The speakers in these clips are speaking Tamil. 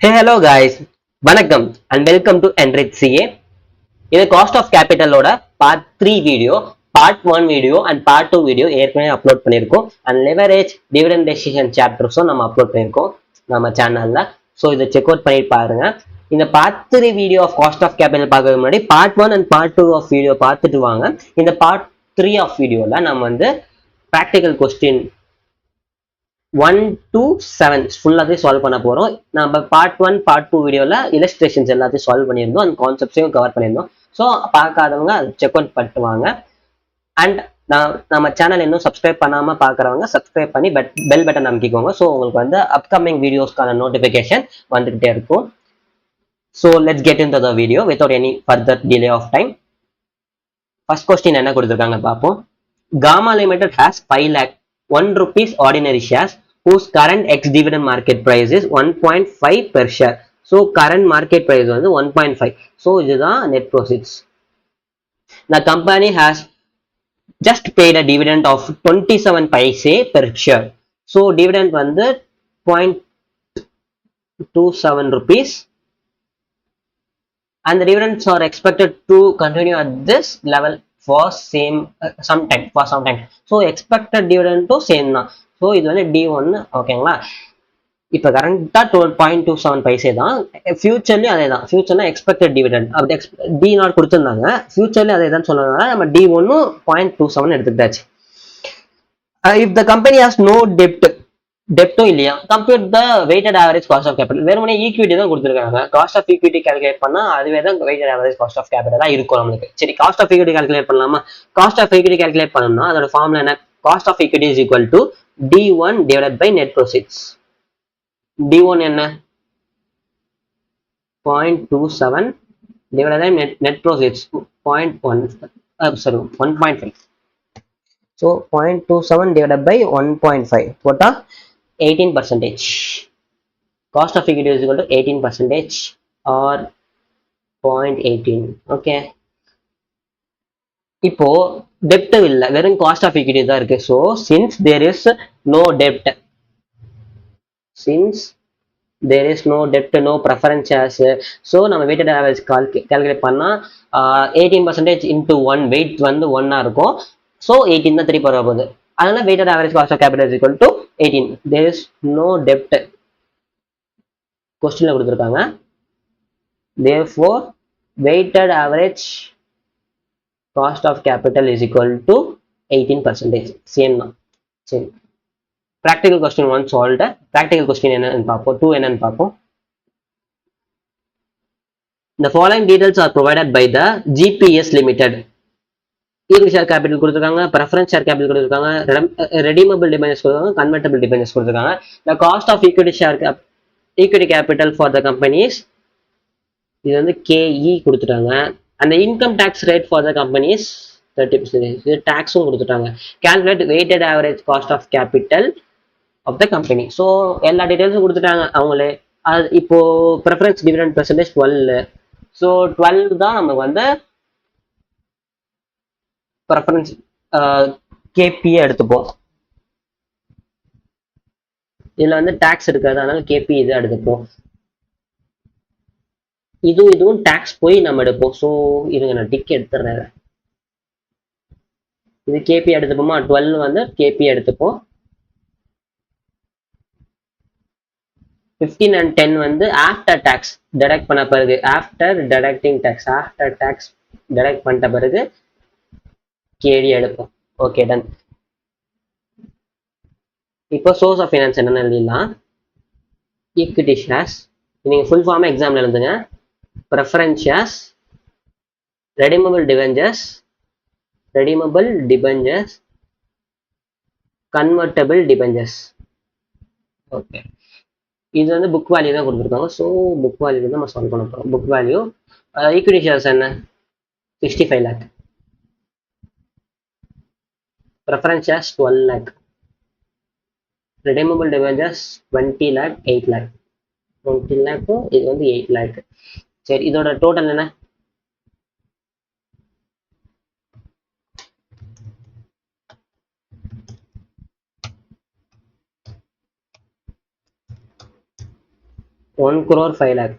Hey, hello guys. வணக்கம் and welcome to Enrich CA. இது காஸ்ட் ஆஃப் கேபிட்டலோட part 3 video, part 1 video and part 2 video ஏற்கனவே அப்லோட் பண்ணியிருக்கோம். அண்ட் லெவரேஜ் டிவிடெண்ட் டெசிஷன் சாப்டர்ஸும் நம்ம அப்லோட் பண்ணியிருக்கோம் நம்ம சேனல்ல. ஸோ இதை செக் அவுட் பண்ணி பாருங்க. இந்த part 3 video of cost of capital பார்க்கறதுக்கு முன்னாடி part 1 and part 2 of video பார்த்துட்டு வாங்க. இந்த பார்ட் 3 ஆஃப் வீடியோல நம்ம வந்து ப்ராக்டிக்கல் கொஸ்டின் 1 to 7 ஃபுல்லாத்தையும் சால்வ் பண்ண போறோம். நம்ம பார்ட் 1 பார்ட் 2 வீடியோல இல்லஸ்ட்ரேஷன்ஸ் எல்லாத்தையும் சால்வ் பண்ணியிருந்தோம், அந்த கான்செப்ட்ஸையும் கவர் பண்ணியிருந்தோம். ஸோ பார்க்காதவங்க அதை செக் அவுட் பண்ணிட்டு வாங்க. அண்ட் நம்ம சேனல் இன்னும் சப்ஸ்கிரைப் பண்ணாம பார்க்குறவங்க சப்ஸ்கிரைப் பண்ணி பெல் பட்டன் அமைக்கிக்கோங்க. ஸோ உங்களுக்கு வந்து அப்கமிங் வீடியோஸ்க்கான நோட்டிஃபிகேஷன் வந்துகிட்டே இருக்கும். So let's get into the video without any further delay of time. First question என்ன கொடுத்துருக்காங்க பார்ப்போம். Gamma Limited has 5 lakh 1 rupees ordinary shares whose current ex-dividend market price is 1.5 per share. So current market price வந்து 1.5. So இதுதான் net proceeds. The company has just paid a dividend of 27 paise per share. So dividend வந்து 0.27 rupees. And the dividends are expected to continue at this level for some time. So expected dividend to same தான். ஸோ இது வந்து D1 ஓகேங்களா. இப்போ கரண்டா 0.27 பைசே தான், ஃபியூச்சர்லயும் அதே தான். ஃபியூச்சர்னா எக்ஸ்பெக்டட் டிவிடெண்ட் அப்படி D0 கொடுத்துருந்தாங்க, ஃபியூச்சர்லயும் அதே தான் சொன்னதுனால நம்ம D1 0.27 எடுத்துக்கிட்டாச்சு. If the company has no டெப்டும் இல்லையா, compute the weighted average cost of capital. வெறுமனே ஈக்விட்டி தான் கொடுத்துருக்காங்க. காஸ்ட் ஆஃப் ஈக்விட்டி கால்குலேட் பண்ணா அதுவே தான் weighted average cost of capital தான் இருக்கும் நம்மளுக்கு. சரி, காஸ்ட் ஆஃப் ஈக்விட்டி கால்குலேட் பண்ணலாமா? காஸ்ட் ஆஃப் ஈக்விட்டி கால்குலேட் பண்ணணும்னா அதோட ஃபார்முலா என்ன? Cost of equity is equal to D1 divided by net proceeds. D1 என்ன? 0.27 divided by net proceeds 0.1, sorry 1.5. So 0.27 divided by 1.5, what are 18%. Cost of equity is equal to 18% or 0.18. Okay. இப்போ டெப்ட் இல்ல, வெறும் காஸ்ட் ஆஃப் ஈக்விட்டி தான் இருக்கு. So since there is no டெப்ட், since there is no debt, no preference shares. So நம்ம weighted average calculate பண்ணா 18% into 1, weight வந்து 1 இருக்கும். So 18 தான் திருப்பி வர போகுது. அதனால weighted average cost of capital is equal to 18. There is no debt கொஸ்டின்ல கொடுத்துருக்காங்க. Therefore weighted average cost of capital is equal to 18%. Same தான். சரி, practical question 1 solved. Practical question என்னன்னு பார்ப்போம். 2 என்னன்னு பார்ப்போம். The following details are provided by the GPS Limited. Equity share capital கொடுத்திருக்காங்க, preference share capital கொடுத்திருக்காங்க, redeemable debentures கொடுத்திருக்காங்க, convertible debentures கொடுத்திருக்காங்க. The cost of equity capital for the company is, இது வந்து KE கொடுத்துட்டாங்க. And the income tax rate for the company is 30%. இது டாக்ஸும் கொடுத்துட்டாங்க. Calculate weighted average cost of capital of the company. So எல்லா டீடைல்ஸும் கொடுத்துட்டாங்க அவங்களே. இப்போ ப்ரெஃபரன்ஸ் டிவிடெண்ட் பெர்சன்டேஜ் 12. ஸோ 12 தான் நமக்கு வந்து ப்ரெஃபரன்ஸ் கேபிஏ எடுத்துப்போம். இதுல வந்து டாக்ஸ் இருக்காது, அதனால கேபி இதை எடுத்துப்போம். இதுவும் டாக்ஸ் போய் நம்ம எடுப்போம். ஸோ இருங்க நான் டிக் எடுத்துடுறேன். இது கேபி எடுத்துப்போமா, 12 வந்து கேபி எடுத்துப்போம். 15 and 10 வந்து ஆஃப்டர் டாக்ஸ் டிடக்ட் பண்ண பிறகு, after deducting tax, after tax deduct பண்ணிட்ட பிறகு கேடி எடுப்போம். Okay, done. இப்போ சோர்ஸ் ஆஃப் ஃபைனான்ஸ் என்னன்னு எழுதிடலாம். ஈக்விட்டி ஷேர்ஸ், நீங்க ஃபுல் ஃபார்ம் எக்ஸாம்ல எழுதுங்க. Preference shares, redeemable debentures, convertible debentures. Okay, இது வந்து புக் வேல்யூ தான் கொடுத்துருக்காங்க. ஸோ புக் வேல்யூ தான் நம்ம சால்வ் பண்ண போகிறோம். புக் வேல்யூ ஈக்விட்டி ஷேர்ஸ் என்ன? 65 lakh. Preference shares 12 lakh. redeemable debentures 20 lakh, 8 lakh. 20 lakh, இது வந்து 8 lakh. சரி, இதோட டோட்டல் என்ன? 1 crore 5 lakh.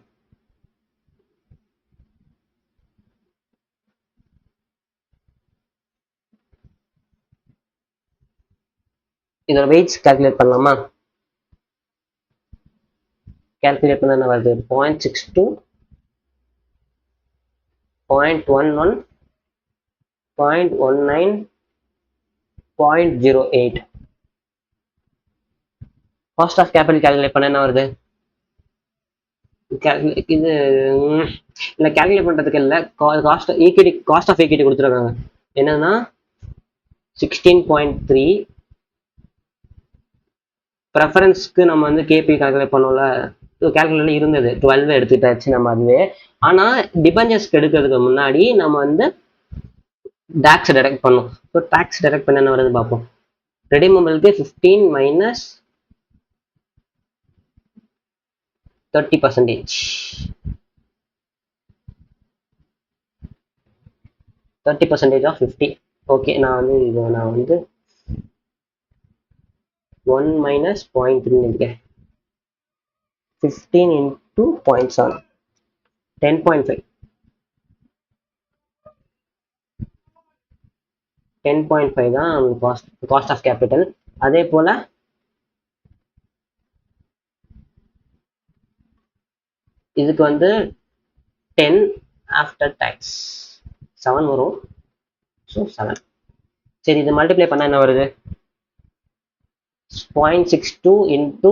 இதோட வெயிட்ஸ் கால்குலேட் பண்ணலாமா? கால்குலேட் பண்ண என்ன வருது? 0.62, 0.11, 0.19, 0.08. காஸ்ட் ஆஃப் கேபிட்டல் கால்குலேட் பண்ண என்ன வருது? இது இல்லை, கால்குலேட் பண்றதுக்கு இல்லை, cost equity, cost of equity கொடுத்துருக்காங்க. என்னன்னா 16.3. ப்ரெஃபரன்ஸ்க்கு நம்ம வந்து கேபி கால்குலேட் பண்ணோம்ல, கால்குலேட் இருந்தது 12 எடுத்துட்டாச்சு நம்ம அதுவே. ஆனா டிபெஞ்சர்ஸ்க்கு எடுக்கிறதுக்கு முன்னாடி நம்ம வந்து டாக்ஸ் டெடக்ட் பண்ணும். ஸோ டாக்ஸ் டெடக்ட் பண்ண என்ன வருது பார்ப்போம். ரெடிமபிளுக்கு 15 மைனஸ் 30%. 30% ஆஃப் 50. ஓகே, நான் வந்து 1 மைனஸ் 0.3 இருக்கேன். 15 into 0.7, 10.5. 10.5 தான் காஸ்ட் ஆஃப் கேபிட்டல். அதே போல இதுக்கு வந்து 10 ஆஃப்டர் டேக்ஸ் 7 வரும். ஸோ 7. சரி, இது மல்டிப்ளை பண்ணா என்ன வருது? 0.62 into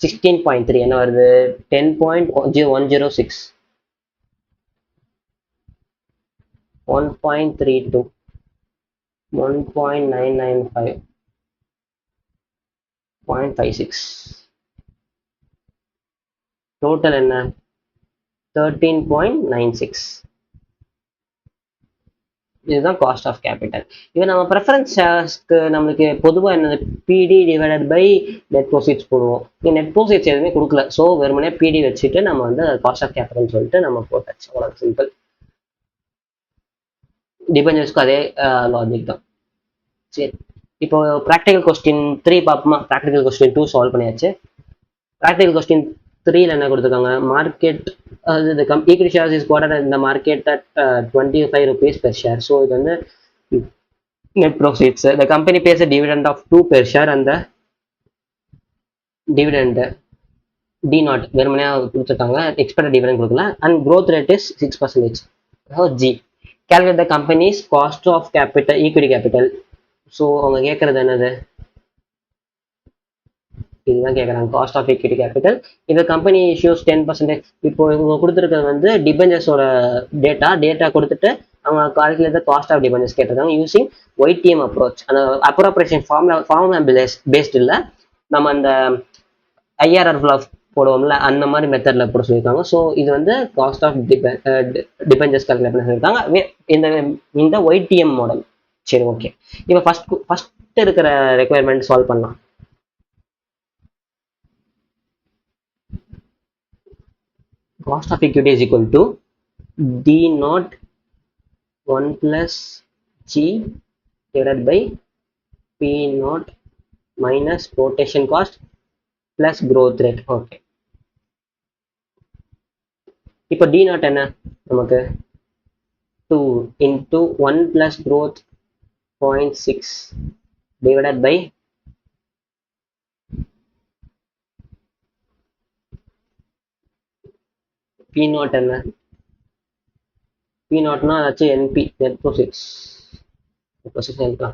16.3 என்ன வருது? 10.106, 1.32, 1.995, 0.56. டோட்டல் என்ன? 13.96. இதுதான் காஸ்ட் ஆஃப் கேபிட்டல். இது நம்ம ப்ரெஃபரன்ஸ் ஷேர்ஸ்க்கு நம்மளுக்கு பொதுவாக என்னது? பிடி டிவைடட் பை நெட் ப்ரோஃபிட்ஸ் போடுவோம். நெட் ப்ரோஃபிட்ஸ் எதுவுமே கொடுக்கல. ஸோ வெறுமனே பிடி வச்சுட்டு நம்ம வந்து காஸ்ட் ஆஃப் கேபிட்டல் சொல்லிட்டு நம்ம போட்டாச்சு. அவ்வளோ சிம்பிள். டிபெஞ்சர்ஸ்க்கு அதே லாஜிக் தான். சரி, இப்போ ப்ராக்டிகல் கொஸ்டின் 3 பார்ப்போமா? ப்ராக்டிகல் கொஸ்டின் 2 சால்வ் பண்ணியாச்சு. ப்ராக்டிகல் கொஸ்டின் 3ல என்ன கொடுத்துருக்காங்க? Market the equity shares is quoted in the market at 25 rupees per share. So இது வந்து net profits. The company pays a dividend of 2 per share and the dividend D0 வெறுமனே கொடுத்துட்டாங்க, expected dividend கொடுக்கல. And growth rate is 6%. So G, calculate the company's cost of capital, equity capital. So அவங்க கேட்கறது என்னது? இதுதான் கேட்குறாங்க, காஸ்ட் ஆஃப் equity கேபிட்டல். இந்த கம்பெனி இஷ்யூஸ் 10%. இப்போ இவங்க கொடுத்துருக்கிறது வந்து டிபெஞ்சர்ஸோட டேட்டா கொடுத்துட்டு அவங்க கால்குலேட் காஸ்ட் ஆஃப் டிபெஞ்சர்ஸ் கேட்டிருக்காங்க யூசிங் ஒய்டிஎம் அப்ரோச். அந்த அப்ரோப்ரேஷன் ஃபார்முலா பேஸ்ட் இல்லை, நம்ம அந்த ஐஆர்ஆர் போடுவோம்ல அந்த மாதிரி மெத்தடில் போட சொல்லியிருக்காங்க. ஸோ இது வந்து காஸ்ட் ஆஃப் டிபெஞ்சர்ஸ் கால்குலேட் பண்ண சொல்லியிருக்காங்க இந்த ஒய்டிஎம் மாடல். சரி, ஓகே. இப்போ ஃபர்ஸ்ட் இருக்கிற ரெக்குயர்மெண்ட் சால்வ் பண்ணலாம். Cost of equity is equal to D naught 1 plus G divided by P naught minus quotation cost plus growth rate. Okay. இப்போ D naught என்ன? நமக்கு 2 into 1 plus growth 0.6 divided by P naught என்ன? P நாட்னா ஆச்சு NP, நெட் ப்ரோஃபிட்ஸ். பொசிஷன் இருக்கலாம்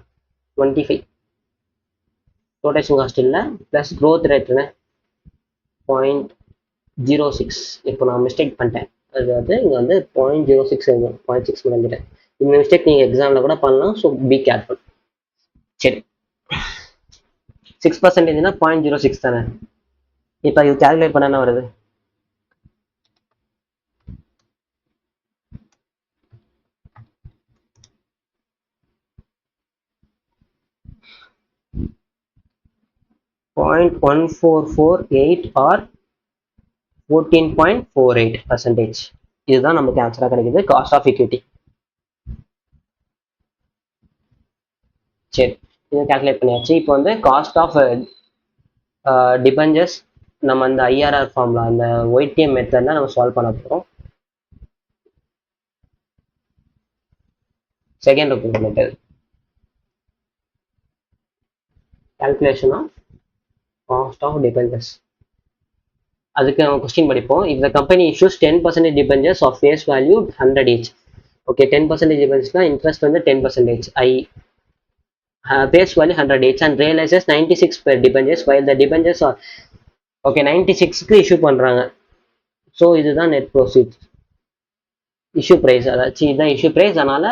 25. ரொட்டேஷன் காஸ்ட் இல்லை, ப்ளஸ் க்ரோத் ரேட் என்ன? 0.06. இப்போ நான் மிஸ்டேக் பண்ணிட்டேன், அதாவது இங்கே வந்து 0.06 எழுதணும், 0.6 மறந்துட்டேன். இந்த மிஸ்டேக் நீங்கள் எக்ஸாமில் கூட பண்ணலாம். So be careful. சரி, 6%னா 0.06 தானே. இப்போ இது கேல்குலேட் பண்ண என்ன வருது? .1448 or 14.48%. இதுதான் நமக்கு ஆன்சரா கிடைக்குது காஸ்ட் ஆஃப் ஈக்விட்டி. சரி, இது கால்குலேட் பண்ணியாச்சு. இப்போ வந்து காஸ்ட் ஆஃப் டிபெஞ்சர்ஸ் நம்ம அந்த ஐஆர்ஆர் ஃபார்ம்ல அந்த ஒய்டிஎம் மெத்தட்ல நம்ம சால்வ் பண்ண போகிறோம். Second recruitment method, calculation of cost of debentures. அதுக்கு நம்ம கொஸ்டின் படிப்போம். if the company issues 10% debentures of face value 100 each. Okay, 10% debentures interest வந்து 10%, face value 100 each and realizes 96 per debentures while the debentures are okay 96க்கு இஷ்யூ பண்றாங்க. ஸோ இதுதான் நெட் ப்ரோசீட்ஸ், இஷ்யூ ப்ரைஸ், அதாச்சும் இதுதான் இஷ்யூ ப்ரைஸ், அதனால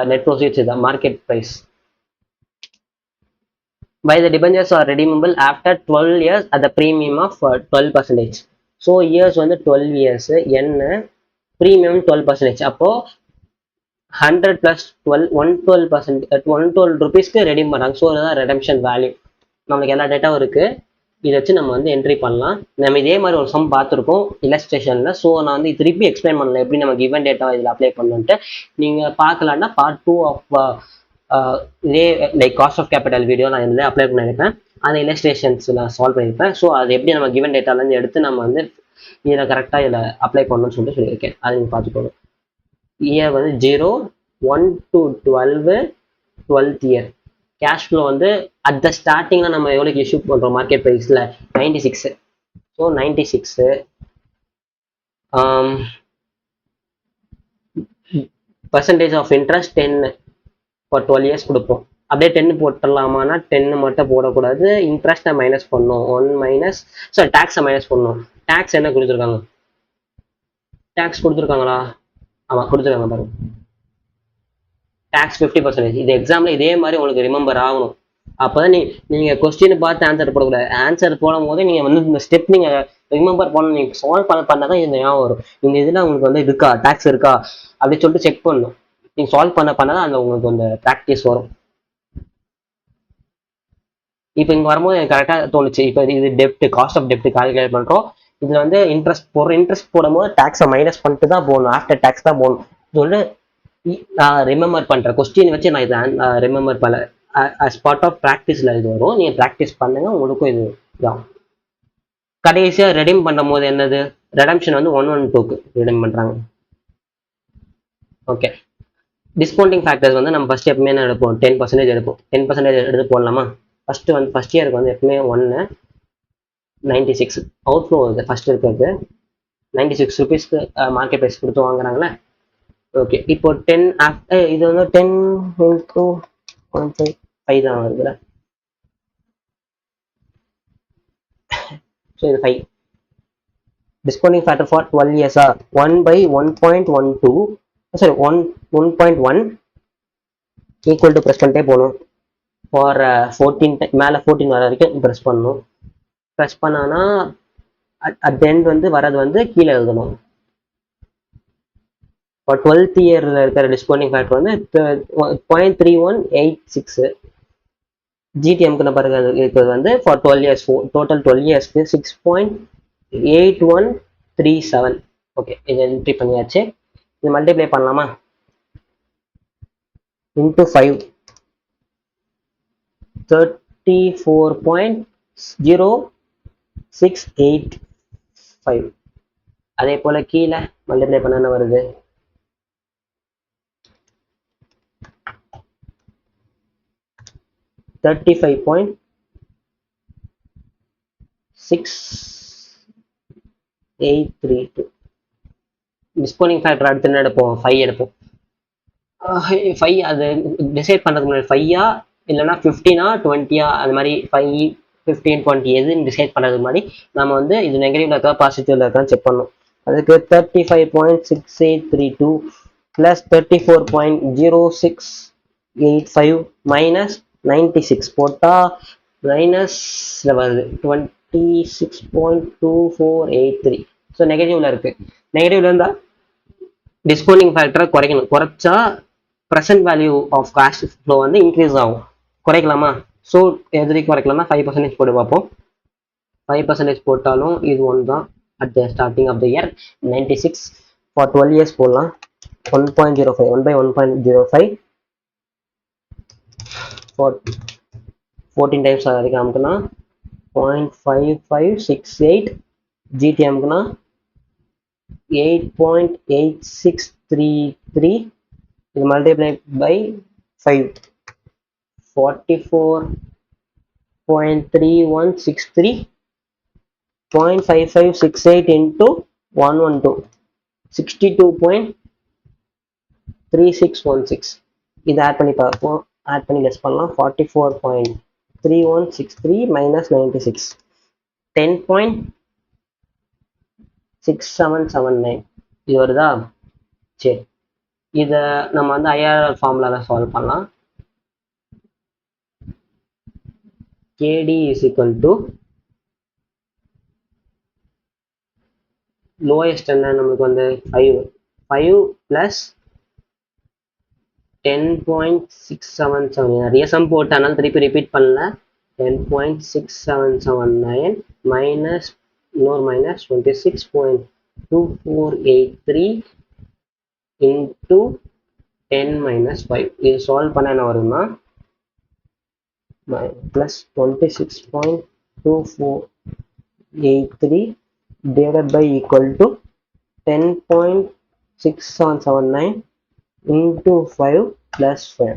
நெட் ப்ரோசீட்ஸ் இதுதான் market price. By the debentures are redeemable after 12 years at the premium of 12%. So years வந்து 12 இயர்ஸ், என்ன ப்ரீமியம் 12%. அப்போ 100 + 12 112%, 112 ருபீஸ்க்கு ரெடீம் பண்ணுறாங்க. ஸோ அதுதான் ரெடம்ஷன் வேல்யூ. நம்மளுக்கு எல்லா டேட்டாவும் இருக்கு, இதை வச்சு நம்ம வந்து என்ட்ரி பண்ணலாம். நம்ம இதே மாதிரி ஒரு சம் பார்த்துருக்கோம் இல்லஸ்ட்ரேஷன்ல. ஸோ நான் வந்து திருப்பி எக்ஸ்பிளைன் பண்ணல எப்படி நம்ம கிவன் டேட்டா இதில் அப்ளை பண்ணணுன்ட்டு. நீங்கள் பார்க்கலான்னா பார்ட் 2 ஆஃப் இதே like cost of capital video நான் இதில் அப்ளை பண்ணியிருப்பேன். அந்த இல்லஸ்ட்ரேஷன்ஸ் நான் சால்வ் பண்ணியிருப்பேன். ஸோ அது எப்படி நம்ம கிவன் டேட்டாலேருந்து எடுத்து நம்ம வந்து இதில் கரெக்டாக இதில் அப்ளை பண்ணணும்னு சொல்லிட்டு சொல்லியிருக்கேன். அதை நீங்கள் பார்த்துக்கோங்க. இயர் வந்து 0, 1 to 12, 12th year. Cash flow வந்து அட் த ஸ்டார்டிங்கில் நம்ம எவ்வளோக்கு இஷ்யூ பண்ணுறோம் மார்க்கெட் ப்ரைஸில் 96. So 96 percentage of interest 10 for 12 years கொடுப்போம். அப்படியே 10 போட்டுடலாமான்னா 10 மட்டும் போடக்கூடாது, இன்ட்ரெஸ்ட்டை மைனஸ் பண்ணணும். 1 மைனஸ் சாரி டேக்ஸை மைனஸ் பண்ணணும். டேக்ஸ் என்ன கொடுத்துருக்காங்க, டேக்ஸ் கொடுத்துருக்காங்களா? ஆமாம் கொடுத்துருக்காங்க பாருங்க, டேக்ஸ் 50%. இது எக்ஸாமில் இதே மாதிரி உங்களுக்கு ரிமெம்பர் ஆகணும். அப்போ தான் நீங்கள் கொஸ்டினை பார்த்து ஆன்சர் போடக்கூடாது. ஆன்சர் போடும் போது நீங்கள் வந்து இந்த ஸ்டெப் நீங்கள் ரிமெம்பர் பண்ணணும். நீங்கள் சால்வ் பண்ணால் தான் இந்த ஞாபகம் வரும். இந்த இதில் உங்களுக்கு வந்து இருக்கா டேக்ஸ் இருக்கா அப்படின்னு சொல்லிட்டு செக் பண்ணணும். நீங்கள் சால்வ் பண்ண தான் அந்த உங்களுக்கு அந்த ப்ராக்டிஸ் வரும். இப்போ இங்கே வரும்போது எனக்கு கரெக்டாக தோணுச்சு. இப்போ இது டெப்ட், காஸ்ட் ஆஃப் டெப்ட் கால்குலேட் பண்ணுறோம். இதில் வந்து இன்ட்ரெஸ்ட் போடுறோம். இன்ட்ரெஸ்ட் போடும்போது டேக்ஸை மைனஸ் பண்ணிட்டு தான் போகணும், ஆஃப்டர் டேக்ஸ் தான் போகணும். சொல்லிட்டு நான் ரிமெம்பர் பண்ணுறேன். கொஸ்டின் வச்சு நான் இதை ரிமெம்பர் பண்ண அஸ் பார்ட் ஆஃப் ப்ராக்டிஸில் இது வரும். நீங்கள் ப்ராக்டிஸ் பண்ணுங்க, உங்களுக்கும் இது தான். கடைசியாக ரெடீம் பண்ணும் போது என்னது, ரெடம்ஷன் வந்து 112க்கு ரெடீம் பண்ணுறாங்க. ஓகே, டிஸ்கவுண்டிங் ஃபேக்டர்ஸ் வந்து நம்ம ஃபஸ்ட் எப்பவுமே என்ன எடுப்போம், 10% எடுப்போம். 10% எடுத்து போடலாமா? ஃபர்ஸ்ட் இயருக்கு வந்து எப்பவுமே 96 அவுட்ஃப்ளோ வருது. ஃபர்ஸ்ட் இருக்கிறது 96 ருபீஸ்க்கு மார்க்கெட் ப்ரைஸ் கொடுத்து வாங்குறாங்களே. ஓகே, இப்போ 10 இது வந்து 10 × 1.5 தான் வருதுல. ஸோ இது 5. டிஸ்கவுண்டிங் ஃபேக்டர் ஃபார் 12 இயர்ஸா 1/1.12 சாரி 1.1 ஈக்குவல் டு ப்ரெஸ் பண்ணிட்டே போகணும். ஃபார் 14 மேலே 14 வர வரைக்கும் ப்ரெஸ் பண்ணணும். ப்ரெஸ் பண்ணானா அட் எண்ட் வந்து வரது வந்து கீழே எழுதணும். இப்போ 12th இயரில் இருக்கிற டிஸ்கவுண்டிங் ஃபேக்டர் வந்து 0.3186. ஜிடிஎம்க்கு பாருங்க இருக்கிறது வந்து ஃபார் 12 இயர்ஸ், டோட்டல் 12 இயர்ஸ்க்கு 6.8137. ஓகே, இதை என்ட்ரி பண்ணியாச்சு. இது மல்டிப்ளை பண்ணலாமா? இன்ட்டு 5 34.0685. அதே போல கீழே மல்டிப்ளை பண்ண என்ன வருது, 35.6832. டிஸ்கவுண்டிங் ஃபேக்டர் அடுத்து என்ன எடுப்போம், 5 எடுப்போம். 5 அது டிசைட் பண்ணுறதுக்கு முன்னாடி 5ஆ இல்லைனா 15ஆ 20ஆ அது மாதிரி 5, 15, 20 எதுன்னு டிசைட் பண்ணுறதுக்கு முன்னாடி நம்ம வந்து இது நெகட்டிவ்ல இருக்கா பாசிட்டிவ்ல இருக்கான்னு செக் பண்ணணும். அதுக்கு 35.6832 ப்ளஸ் 34.0685 மைனஸ் 96 போட்டால் மைனஸ்ல வருது 26.2483. ஸோ நெகட்டிவ்ல இருக்கு. நெகட்டிவ்ல இருந்தா டிஸ்கவுண்டிங் ஃபேக்டரை குறைக்கணும். குறைச்சா present value of cash flow வந்து இன்க்ரீஸ் ஆகும். குறைக்கலாமா? ஸோ எதிரி குறைக்கலாம்னா 5% போட்டு பார்ப்போம். 5% போட்டாலும் இது ஒன்று தான். At the starting of the year 96 for 12 years போடலாம். 1.05 1/1.05 ஃபார் 14 டைம்ஸ் வரைக்கும் அமுக்குனா 0.5568 GTMக்குனா 8.8633 இது multiply by 5 44.3163 0.5568 into 112 62.3616 இது ஆட் பண்ணி பார்ப்போம். ஆட் பண்ணி லெஸ் பண்ணலாம். 44.3163 minus 96 10.6779 இது வருதா? சரி, இதை நம்ம வந்து ஐஆர்ஆர் ஃபார்முலால சால்வ் பண்ணலாம். KD is equal to lowest என்ன நமக்கு வந்து 5 plus 10.677 நிறைய சம் போட்டனால திருப்பி ரிப்பீட் பண்ணல. 10.6779 minus இன்னொரு minus 26.2483 into 10 minus 5 இது சால்வ் பண்ண என்ன வரும்னா plus 26.2483 divided by equal to 10.6779 into 5 plus 5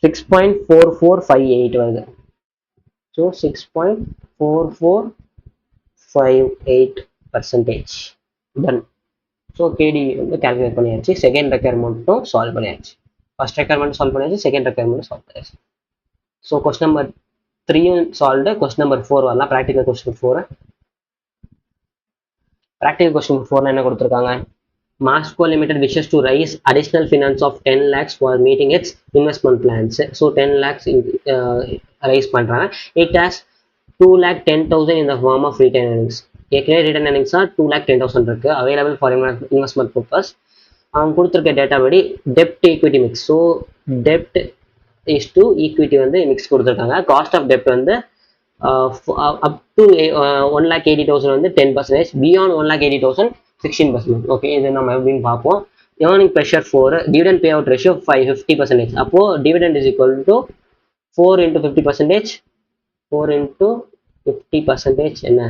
6.4458 வருது. So 6.4458% done. So KD வந்து calculate பண்ணியாச்சு. செகண்ட் ரெக்யர்மெண்ட்டும் சால்வ் பண்ணியாச்சு. ஃபர்ஸ்ட் ரெக்யர்மெண்ட் சால்வ் பண்ணியாச்சு, செகண்ட் ரெக்யர்மெண்ட் சால்வ் பண்ணியாச்சு. So question number 3 solved. Question number 4 வரலாம். Practical question 4. ப்ராக்டிக்கல் கொஸ்டின் 4 என்ன கொடுத்துருக்காங்க? Masco Limited wishes to raise additional finance of 10 lakhs for meeting its investment plans. So 10 lakhs raise பண்றாங்க. It has 2,10,000 in the form of retained earnings. ஏற்கனவே ரிட்டர்ன் earnings 2,10,000 இருக்கு available for investment purpose. அவங்க கொடுத்துருக்க டேட்டா படி டெப்ட் ஈக்விட்டி மிக்ஸ். ஸோ டெப்ட் இஸ் டு ஈக்விட்டி வந்து மிக்ஸ் கொடுத்துருக்காங்க. காஸ்ட் ஆஃப் டெப்ட் வந்து அப் டு 1,80,000 வந்து 10%, பியாண்ட் 1,80,000 16%. ஓகே, இது நம்ம எப்படின்னு பார்ப்போம். Earning pressure 4, dividend pay out ratio 50%. அப்போ dividend is equal to 4 into 50%. 4 into 50% என்ன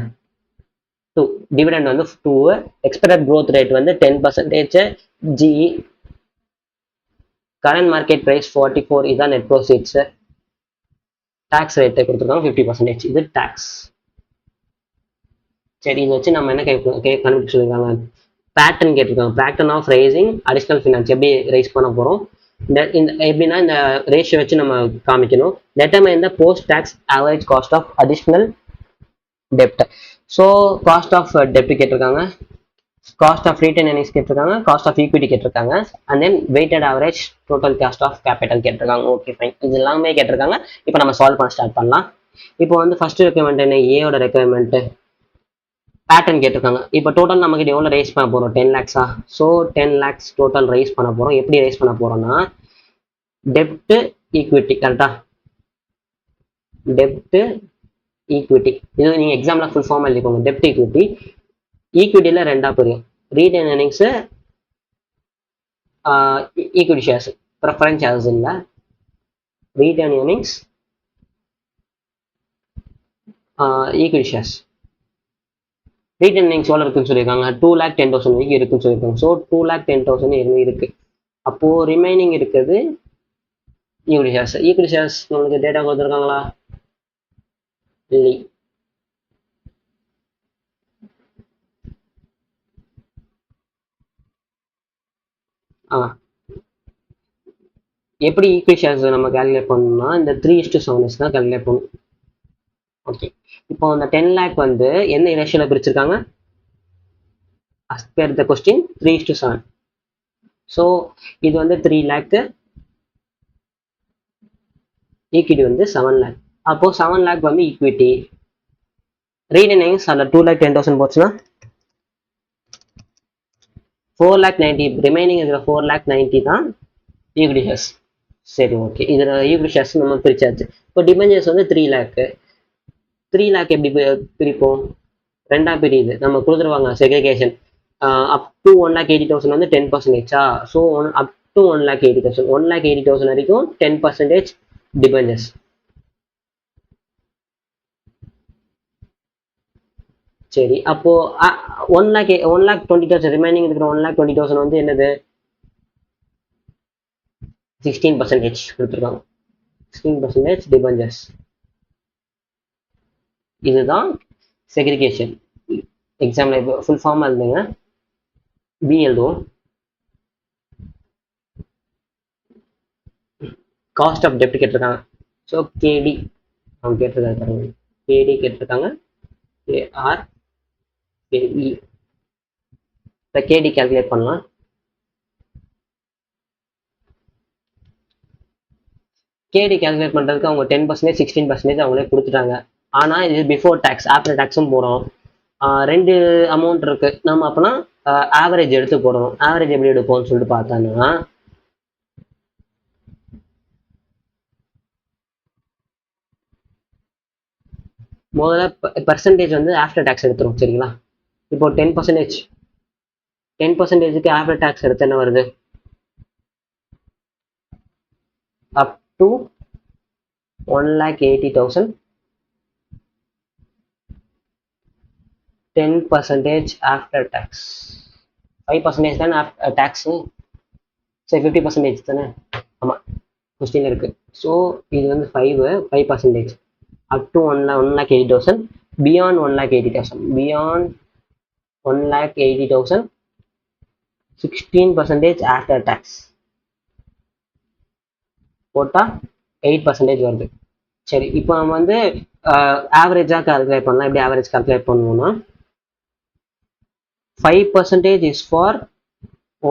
2. டிவிடெண்ட் வந்து 2. எக்ஸ்பெக்டட் growth ரேட் வந்து 10%. GE current market price 44. இதான் நெட் ப்ரோசீட்ஸ். டாக்ஸ் ரேட்டை கொடுத்துருக்காங்க 50%. இது டாக்ஸ். சரி, இதை வச்சு நம்ம என்ன கண்டுபிடிச்சு சொல்லியிருக்காங்க? பேட்டர்ன் கேட்டிருக்காங்க. Pattern of raising additional finance எப்படி ரைஸ் பண்ண போகிறோம், எப்படின்னா இந்த ரேஷியோ வச்சு நம்ம காமிக்கணும். Determine the post tax average cost of additional டெப்ட். ஸோ காஸ்ட் ஆஃப் டெப்ட் கேட்டிருக்காங்க, காஸ்ட் ஆஃப் ரீட்டைன் எர்னிங்ஸ் கேட்டிருக்காங்க, காஸ்ட் ஆஃப் ஈக்விட்டி கேட்டிருக்காங்க, and then weighted average total cost of capital கேட்டிருக்காங்க. ஓகே ஃபைன், இது எல்லாமே கேட்டிருக்காங்க. இப்போ நம்ம சால்வ் பண்ண ஸ்டார்ட் பண்ணலாம். இப்போ வந்து ஃபர்ஸ்ட் ரெக்யர்மெண்ட் என்ன? ஏயோட ரெக்யர்மெண்ட் பேட்டர்ன் கேட்டிருக்காங்க. இப்போ டோட்டல் நமக்கு எவ்வளோ ரைஸ் பண்ண போகிறோம்? 10 lakhs. So 10 lakhs total rice பண்ண போகிறோம். எப்படி ரைஸ் பண்ண போகிறோம்னா டெப்ட் ஈக்விட்டி. கரெக்டா? டெப்ட் ஈக்விட்டி இது நீங்கள் எக்ஸாம்பிள் ஃபுல் ஃபார்ம் எழுதிக்கோங்க. டெப்ட் ஈக்விட்டி. ஈக்விட்டியில் ரெண்டா பிரியும். Retain earnings, equity shares, preference shares இல்லை. Retain earnings, equity shares. Retain earnings எவ்வளோ இருக்குன்னு சொல்லியிருக்காங்க? 2,10,000 வரைக்கும் இருக்குன்னு சொல்லியிருக்காங்க. ஸோ 2,10,000 இருக்கு. அப்போ ரிமைனிங் இருக்குது ஈக்விட்டி ஷேர்ஸ். ஈக்விட்டி ஷேர்ஸ் நம்மளுக்கு டேட்டா கொடுத்துருக்காங்களா? இல்லை. எப்படி ஈக்விட்டி ஷேர்ஸ் நம்ம கால்குலேட் பண்ணணும்னா இந்த 3:7 தான் கால்குலேட் பண்ணணும். ஓகே, இப்போ அந்த 10 lakh வந்து என்ன ரேஷியோல பிரிச்சிருக்காங்க? as per the question 3:7. So இது வந்து 3 lakh, ஈக்விட்டி வந்து 7 lakh. அப்போ 7 lakh வந்து ஈக்விட்டி. ரீட்டைன் எர்னிங்ஸ் அதில் 2,10,000 போச்சுன்னா 4,90,000 ரிமைனிங். இதில் 4,90,000 தான் ஈக்விட்டி ஷேர்ஸ். சரி, ஓகே, இதில் ஈக்விட்டி ஷேர்ஸ் நம்ம பிரிச்சாச்சு. இப்போ டிபெஞ்சர்ஸ் வந்து 3 lakh. 3 lakh எப்படி பிரிப்போம்? ரெண்டா பிரியுது. நம்ம கொடுத்துருவாங்க செக்ரிகேஷன். அப் டு 1,80,000 வந்து 10%. ஸோ அப் டு 1,80,000 1,80,000 வரைக்கும் 10% டிபெஞ்சர்ஸ். சரி, அப்போ 1,20,000 ரிமைனிங் இருக்கிற 1,20,000 வந்து என்னது? 16% கொடுத்துருக்காங்க. 16% டிபெஞ்சர்ஸ். இதுதான் செக்ரிகேஷன். எக்ஸாம்பிள் இப்போ ஃபுல் ஃபார்ம் எழுதுங்க. பி எழுதுவோம். காஸ்ட் ஆஃப் டெப்ட் கேட்டிருக்காங்க. ஸோ கேடி அவங்க கேட்டிருக்காங்க. கேடி கேட்டிருக்காங்க. கேஆர் கேஇ. இப்போ கேடி கால்குலேட் பண்ணலாம். கேடி கால்குலேட் பண்ணுறதுக்கு அவங்க 10%, 16% அவங்களே கொடுத்துட்டாங்க. ஆனால் இது பிஃபோர் டேக்ஸ், ஆஃப்டர் டேக்ஸும் போகிறோம். ரெண்டு அமௌண்ட் இருக்கு. நம்ம அப்போனா ஆவரேஜ் எடுத்து போடணும். ஆவரேஜ் எப்படி எடுப்போம்னு சொல்லிட்டு பார்த்தோன்னா, முதல்ல பர்சன்டேஜ் வந்து ஆஃப்டர் டேக்ஸ் எடுத்துரும். சரிங்களா? இப்போ 10%, 10%க்கு ஆஃப்டர் டேக்ஸ் எடுத்து என்ன வருது? அப் டு 1,80,000. 10% after tax. 5% தானே டேக்ஸு. சரி, 50% தானே? ஆமாம், கொஸ்டின் இருக்கு. ஸோ இது வந்து 5% up to 1,80,000. Beyond 1,80,000, beyond 1,80,000, 16% after tax போட்டால் 8% வருது. சரி, இப்போ நம்ம வந்து ஆவரேஜாக கால்குலேட் பண்ணலாம். எப்படி ஆவரேஜ் கால்குலேட் பண்ணுவோம்னா, 5% is for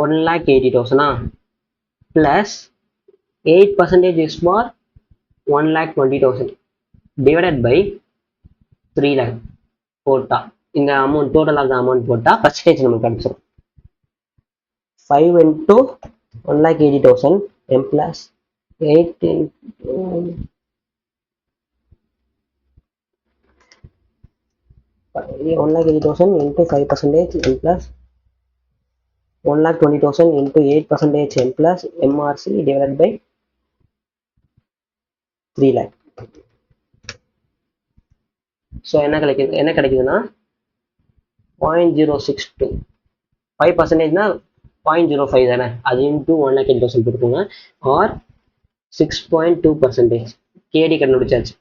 1,80,000 plus 8% is for 1,20,000 divided by 3 lakh போட்டா இந்த amount, total of the amount போட்டா பர்சன்டேஜ் நமக்கு கிடைச்சிடும். 5 into 1,80,000 m plus 8 into 1,80,000 into 5% m plus 1,20,000 into 8% m plus MRC divided by 3 lakh. So என்ன கிடைக்குதுன்னா 0.062. 5%னா 0.05 தானே, அது இன்ட்டு 1,80,000 போட்டுக்கோங்க. ஆர் 6.2%. கேடி கண்டுபிடிச்சாச்சு.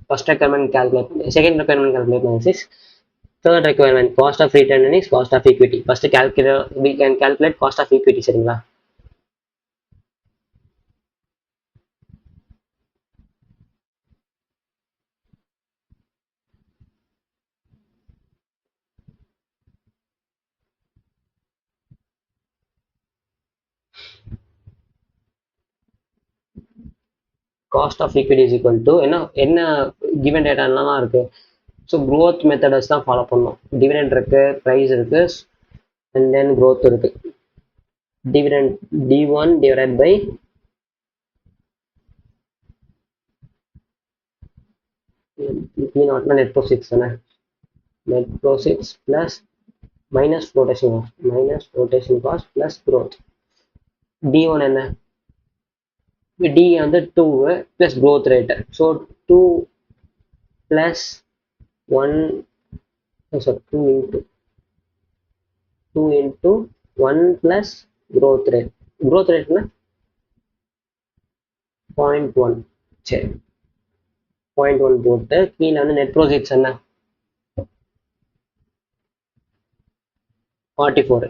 ஃபர்ஸ்ட் ரெக்யர்மெண்ட் கால்குலேட் பண்ணி, செகண்ட் ரெக்யர்மெண்ட் கால்குலேட் பண்ணி, third requirement cost of return is cost of equity. First we can calculate cost of equity. சரிங்களா? Cost of equity is equal to என்ன கிவன் டேட்டாலாம் இருக்கு. ஸோ க்ரோத் மெத்தடஸ் தான் ஃபாலோ பண்ணணும். டிவிடெண்ட் இருக்கு, ப்ரைஸ் இருக்கு, அண்ட் தென் க்ரோத் இருக்கு. Dividend D1 divided by net proceeds தானே. net proceeds plus minus flotation cost plus growth. D1 என்ன? D வந்து 2 plus growth rate. So 2 plus 1, sorry, 2 into 1 plus growth rate. growth rate என்ன? 0.1. சரி, 0.1 போட்டு கீழே வந்து நெட் ப்ரோசீட்ஸ் என்ன? 44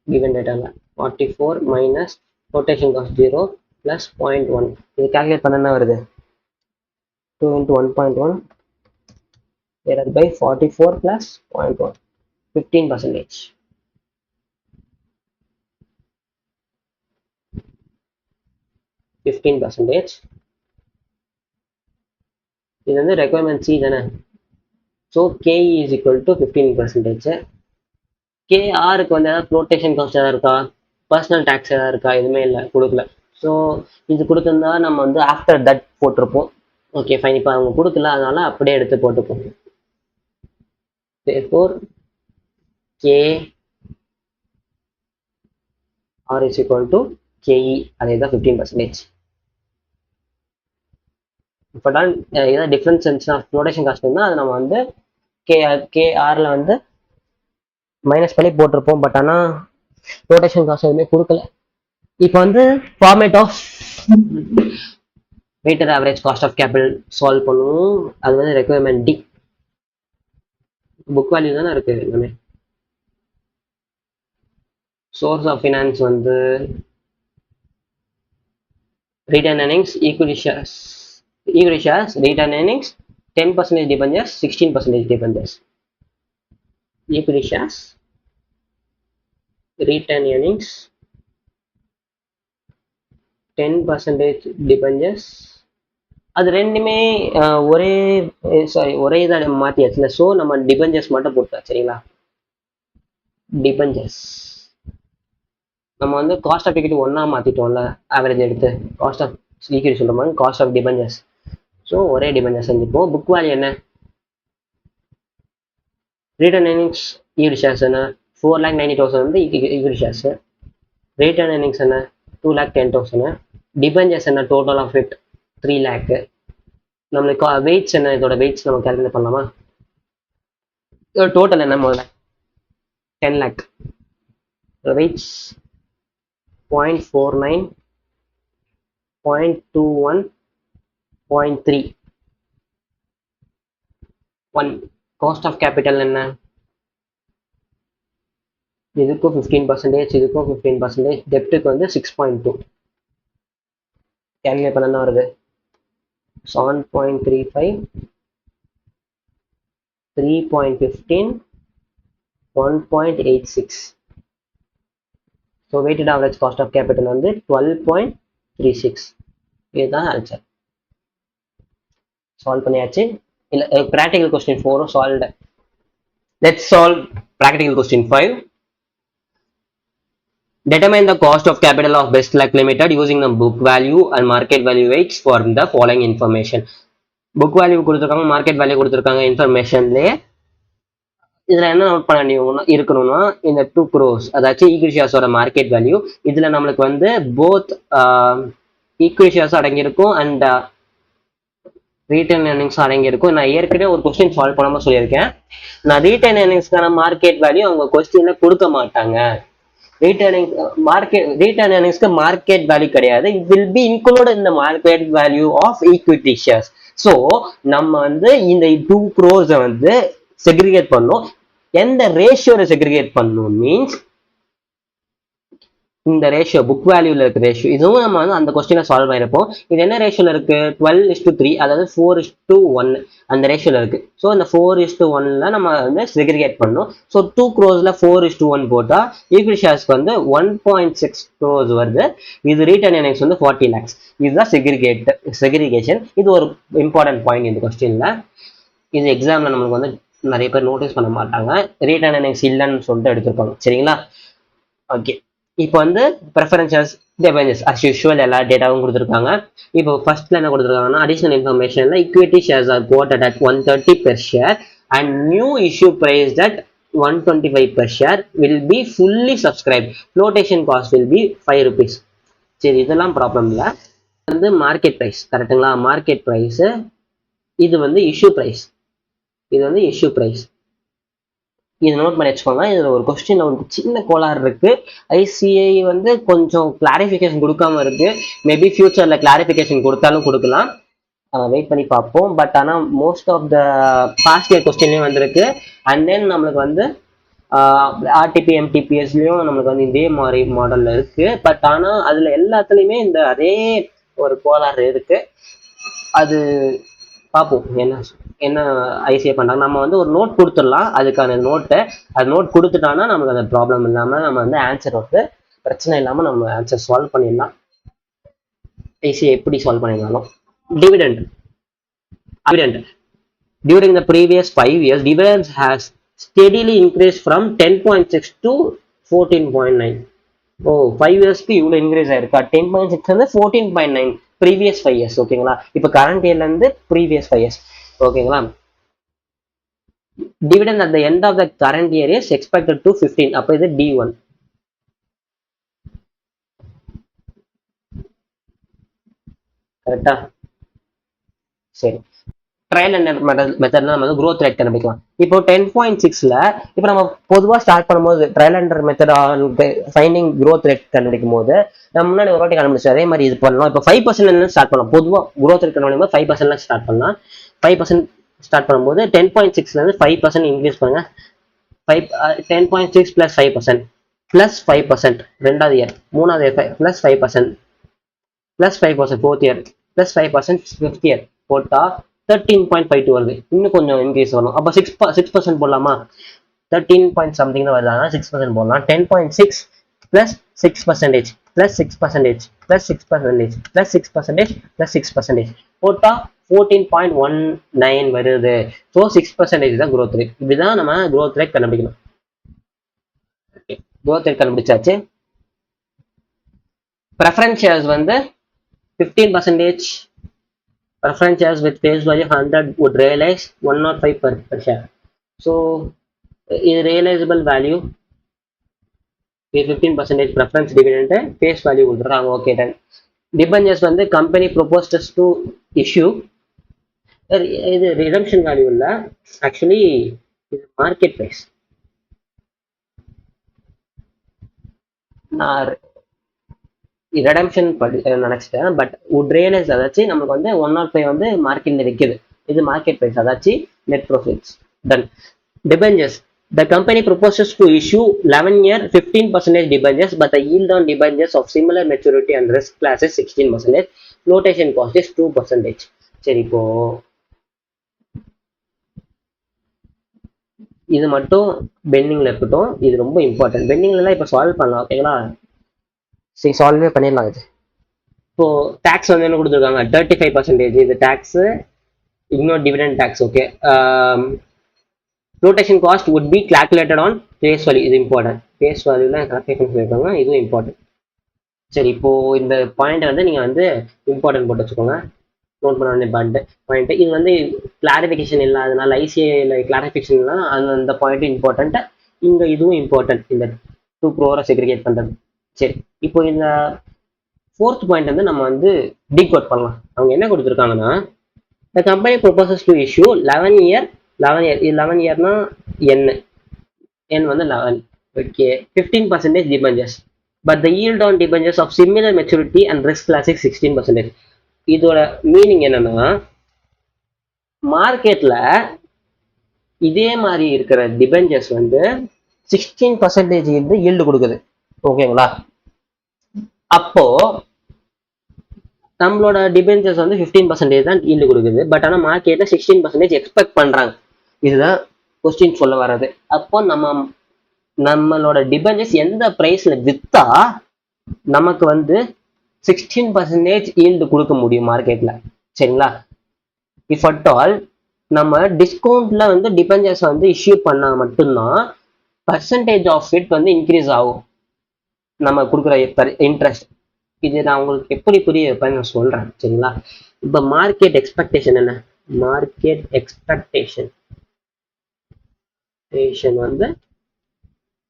given data 44 minus rotation cost 0 plus 0.1. இது calculate பண்ண என்ன வருது? 2 into 1.1 divided by 44 plus 0.1, 15%. 15%. இது வந்து requirement C தானே. So KE is equal to 15%. KRக்கு வந்து ஏதாவது ஃப்ளோட்டேஷன் காஸ்ட் ஏதாவது இருக்கா, பர்சனல் டேக்ஸ் ஏதாவது இருக்கா? எதுவுமே இல்லை, கொடுக்கல. ஸோ இது கொடுத்துருந்தா நம்ம வந்து ஆஃப்டர் தட் போட்டிருப்போம். Okay fine. இப்போ அவங்க கொடுக்கல, அதனால அப்படியே எடுத்து போட்டுப்போம். therefore KR is equal to KE, அதே தான் 15%. இப்போ தான் ஏதாவது டிஃப்ரெண்ட் சென்ஸ் ஆஃப் ஃப்ளோடேஷன் காஸ்ட் இருந்தால் அதை நம்ம வந்து கேஆர்ல வந்து மைனஸ் பண்ணி போட்டிருப்போம். பட் ஆனால் ஃப்ளோடேஷன் காஸ்ட் எதுவுமே கொடுக்கல. இப்போ வந்து format of weighted average cost of capital solve பண்ணுவோம். அது வந்து ரெக்குயர்மெண்ட் டி. புக் வேல்யூ தானே இருக்கு எல்லாமே. சோர்ஸ் ஆஃப் ஃபினான்ஸ் வந்து return earnings, equity shares, return earnings, 10% debentures, 16% debentures. Equity shares, return earnings, 10% debentures. அது ரெண்டுமே ஒரே இதை மாற்றியாச்சுல. ஸோ நம்ம டிபெஞ்சர்ஸ் மட்டும் போட்டோம். சரிங்களா, டிபெஞ்சர்ஸ் நம்ம வந்து காஸ்ட் ஆஃப் ஈக்விட்டி ஒன்றா மாற்றிட்டோம்ல, ஆவரேஜ் எடுத்து காஸ்ட் ஆஃப் ஈக்விட்டி சொல்கிற மாதிரி காஸ்ட் ஆஃப் டிபெஞ்சர்ஸ். ஸோ ஒரே டிபெஞ்சர்ஸ் செஞ்சுப்போம். புக் வேல்யூ என்ன, ரிட்டர்ன் earnings ஈக்விட்டி ஷேர்ஸ் என்ன 4,90,000 வந்து ஈக்விட்டி ஷேர்ஸ். ரிட்டர்ன் earnings என்ன 2,10,000. டிபெஞ்சர்ஸ் என்ன டோட்டல் ஆஃப் இட் 3 lakh. நம்மளுக்கு வெயிட்ஸ் என்ன, இதோட வெயிட்ஸ் நம்ம கேல்குலேட் பண்ணலாமா? இதோட டோட்டல் என்ன முதல்ல 10 lakh. Weights 0.49, 0.21, 0.3. 1 cost of capital என்ன, இதுக்கும் 15%, இதுக்கும் 15%. டெப்ட்டுக்கு வந்து 6.2. கேல்குலேட் பண்ண என்ன வருது 7.35, 3.15, 1.86. So weighted average cost of capital வந்து 12.36. இதுதான் ஆன்சர். சால்வ் பண்ணியாச்சு. இல்லை, practical question 4 solved. Let's solve practical question 5. Determine the cost of capital of Best Luck Limited using the book value and market value weights for the following information. Book value கொடுத்துருக்காங்க, மார்க்கெட் வேல்யூ கொடுத்துருக்காங்க. இன்ஃபர்மேஷன்லேயே இதில் என்ன நோட் பண்ண இருக்கணும்னா, இந்த 2 crores அதாச்சும் ஈக்விட்டி ஷேர்ஸோட மார்க்கெட் வேல்யூ. இதில் நம்மளுக்கு வந்து போத் ஈக்விட்டி ஷேர்ஸ் அடங்கியிருக்கும் அண்ட் ரீட்டைன் ஏர்னிங்ஸ் அடங்கியிருக்கும். நான் ஏற்கனவே ஒரு கொஸ்டின் சால்வ் பண்ணாமல் சொல்லியிருக்கேன். நான் ரீட்டைன் ஏர்னிங்ஸ்க்கான மார்க்கெட் வேல்யூ அவங்க கொஸ்டின்ல கொடுக்க மாட்டாங்க. ரீட்டைன் ஏர்னிங்ஸ்க்கு மார்க்கெட் வேல்யூ கிடையாது. It will be included in the market value of equity shares. So நம்ம வந்து இந்த 2 crores வந்து செக்ரிகேட் பண்ணணும். எந்த ரேஷியோல செக்ரிகேட் பண்ணணும் மீன்ஸ் இந்த ரேஷியோ புக் வேல்யூல இருக்க ரேஷியோ. இதுவும் நம்ம வந்து அந்த கொஸ்டினை சால்வ் ஆயிருப்போம். இது என்ன ரேஷியோல இருக்கு 12:3, அதாவது 4:1 அந்த ரேஷியோல இருக்கு. ஸோ இந்த 4:1 நம்ம வந்து செக்ரிகேட் பண்ணணும். ஸோ 2 crores 4:1 போட்டா ஈக்விட்டி ஷேர்ஸ்க்கு வந்து 1.6 crores வருது. இது ரீட்டைன் ஏர்னிங்ஸ் வந்து 40 lakhs. இதுதான் செக்ரிகேஷன். இது ஒரு இம்பார்ட்டன்ட் பாயிண்ட் இந்த கொஸ்டின்ல. இது எக்ஸாம்ல நம்மளுக்கு வந்து நிறைய பேர் நோட்டீஸ் பண்ண மாட்டாங்க. ரீட்டைன் ஏர்னிங்ஸ் இல்லைன்னு சொல்லிட்டு எடுத்திருப்பாங்க. சரிங்களா, ஓகே. இப்போ வந்து ப்ரெஃபரன்சஸ் டிபெஞ்சர்ஸ் அஸ் யூஷுவல் எல்லா டேட்டாவும் கொடுத்துருக்காங்க. இப்போ ஃபர்ஸ்ட்ல என்ன கொடுத்துருக்காங்கன்னா, அடிஷனல் இன்ஃபர்மேஷன்ல equity shares are quoted at 130 per share and new issue price at 125 per share will be fully subscribe. Flotation cost will be 5 rupees. சரி, இதெல்லாம் ப்ராப்ளம் இல்லை. வந்து மார்க்கெட் ப்ரைஸ் கரெக்டுங்களா, மார்க்கெட் ப்ரைஸ். இது வந்து இஷ்யூ ப்ரைஸ், இது வந்து இஷ்யூ ப்ரைஸ். இது நோட் பண்ணி வச்சுக்கோங்க. இதில் ஒரு கொஸ்டின்ல ஒரு சின்ன கோளாறு இருக்கு. ஐசிஐ வந்து கொஞ்சம் கிளாரிஃபிகேஷன் கொடுக்காம இருக்கு. மேபி ஃபியூச்சர்ல கிளாரிஃபிகேஷன் கொடுத்தாலும் கொடுக்கலாம், வெயிட் பண்ணி பார்ப்போம். பட் ஆனால் most of the past year கொஸ்டின்லேயும் வந்திருக்கு. அண்ட் தென் நம்மளுக்கு வந்து ஆர்டிபி எம்டிபிஎஸ்லையும் நம்மளுக்கு வந்து இதே மாதிரி மாடல்ல இருக்கு. பட் ஆனால் அதில் எல்லாத்துலேயுமே இந்த அதே ஒரு கோளாறு இருக்கு. அது பார்ப்போம் என்ன ஐசிஐ பண்ணுறாங்க. நம்ம வந்து ஒரு நோட் கொடுத்துடலாம், அதுக்கான நோட்டை. அது நோட் கொடுத்துட்டானா நமக்கு அந்த ப்ராப்ளம் இல்லாமல் நம்ம வந்து ஆன்சர் வந்து பிரச்சனை இல்லாமல் நம்ம ஆன்சர் சால்வ் பண்ணிடலாம். ஐசிஐ எப்படி சால்வ் பண்ணிடலாம். Dividend during the previous 5 years, dividends has steadily increased from 10.6 to 14.9. ஓ 5 இயர்ஸ்க்கு இவ்வளோ இன்க்ரீஸ் ஆயிருக்கா. 10.6 வந்து 14.9 ப்ரீவியஸ் 5 இயர்ஸ். ஓகேங்களா, இப்போ கரண்ட் இயர்ல இருந்து ப்ரீவியஸ் 5 இயர்ஸ். ஓகேங்களா, dividend at the end of the current year is expected to 15. அப்போ இது D1. கரெக்டா, சரி, ட்ரையல் அண்ட் மெத்தட்ல நம்ம வந்து growth rate கண்டுபிடிக்கலாம். இப்போ 10.6ல இப்போ நம்ம பொதுவா ஸ்டார்ட் பண்ணும்போது trial and method finding growth rate கண்டுபிடிக்கும் போது நம்ம முன்னாடி ஒரு வாட்டி கண்டுபிடிச்சு அதே மாதிரி இது பண்ணலாம். இப்போ 5% ஸ்டார்ட் பண்ணலாம். பொதுவா growth rate கண்டுபிடிக்கும் போது 5% ஸ்டார்ட் பண்ணலாம். 5% ஸ்டார்ட் பண்ணும்போது 10.6ல இருந்து 5% இன்க்ரீஸ் பண்ணுங்க. 10.6 பிளஸ் 5% பிளஸ் 5% ரெண்டாவது இயர், மூணாவது year plus 5% plus 5% fourth year plus 5% fifth year போட்டா 13.52 வருது. இன்னும் கொஞ்சம் இன்க்ரீஸ் வரும். அப்போ 6% போடலாமா? 13 பாயிண்ட் சம்திங் தான் வருது. அதனால 6% போடலாம். 10.6 plus 6% plus 6% plus 6% plus 6% plus 6% போட்டா 14.19 வருது. ஸோ 6% தான் growth rate. இப்படிதான் நம்ம growth rate கண்டுபிடிக்கணும். growth rate கண்டுபிடிச்சாச்சு. preference shares வந்து 15%. preference shares with face value 100 would realize 105 per share. So is realizable value is 15% preference dividend face value கொடுத்துருக்காங்க. Okay done. debentures வந்து company proposes to issue. இது redemption value இல்ல, ஆக்சுவலி இது மார்க்கெட் பிரைஸ். நான் ரெடம்ஷன் நினைச்சிட்டேன். பட் வுட் ரியலைஸ் அதாச்சும் நமக்கு வந்து 105 வந்து மார்க்கெட்ல விற்குது. இது மார்க்கெட் பிரைஸ், அதாச்சும் net profits. Then debentures. The company proposes to issue 11-year 15% debentures, but the yield on debentures of similar maturity and risk class is 16%. Flotation cost is 2%. சரி, இப்போ இது மட்டும் பெண்டிங்ல இருக்கட்டும். இது ரொம்ப இம்பார்ட்டன்ட். பெண்டிங்லாம் இப்போ சால்வ் பண்ணலாம். ஓகேங்களா? சரி, சால்வே பண்ணிடலாம். இது இப்போ டேக்ஸ் வந்து என்ன கொடுத்துருக்காங்க? 35%. இது tax, ignore dividend tax. Okay. flotation cost would be calculated on face value. இது இம்பார்ட்டன்ட். face value கால்குலேஷன் பண்ணிருக்காங்க. இதுவும் இம்பார்ட்டன்ட். சரி, இப்போ இந்த பாயிண்ட் வந்து நீங்க வந்து இம்பார்ட்டன்ட் போட்டு வச்சுக்கோங்க. நோட் பண்ண வேண்டிய பாயிண்ட். இது வந்து கிளாரிஃபிகேஷன் இல்லாதனால ஐசிஐல கிளாரிஃபிகேஷன்லாம் அந்த பாயிண்ட் இம்பார்ட்டன்ட். இங்க இதுவும் இம்பார்ட்டன்ட், இந்த 2 crore செக்ரிகேட் பண்றது. சரி, இப்போ இந்த 4th பாயிண்ட் வந்து நம்ம வந்து டீகோட் பண்ணலாம். அவங்க என்ன கொடுத்துருக்காங்கன்னா, the company proposes to issue 11-year 11 இயர்னா n வந்து 11. Okay. 15% debentures, but the yield on debentures of similar maturity and risk class is 16%. இதோட மீனிங் என்னன்னா, மார்க்கெட்ல இதே மாதிரி இருக்கிற டிபெஞ்சர்ஸ் வந்து 16% வந்து ஈல்டு கொடுக்குது. ஓகேங்களா? அப்போ நம்மளோட டிபெஞ்சர்ஸ் வந்து 15% தான் ஈல்டு கொடுக்குது. பட் ஆனால் மார்க்கெட்ல 16% எக்ஸ்பெக்ட் பண்றாங்க. இதுதான் கொஸ்டின் சொல்ல வர்றது. அப்போ நம்மளோட டிபெஞ்சர்ஸ் எந்த பிரைஸ்ல வித்தா நமக்கு வந்து 16% ஈல்டு கொடுக்க முடியும் மார்க்கெட்ல. சரிங்களா? இஃப் அட் ஆல் நம்ம டிஸ்கவுண்ட்ல வந்து டிபெஞ்சர்ஸ் வந்து இஷ்யூ பண்ணா மட்டும்தான் பர்சன்டேஜ் ஆஃப் இட் வந்து இன்க்ரீஸ் ஆகும், நம்ம கொடுக்குற இன்ட்ரெஸ்ட். இது நான் உங்களுக்கு எப்படி புரிய வைப்பேன் நான் சொல்றேன். சரிங்களா? இப்போ மார்க்கெட் எக்ஸ்பெக்டேஷன் என்ன? மார்க்கெட் எக்ஸ்பெக்டேஷன் வந்து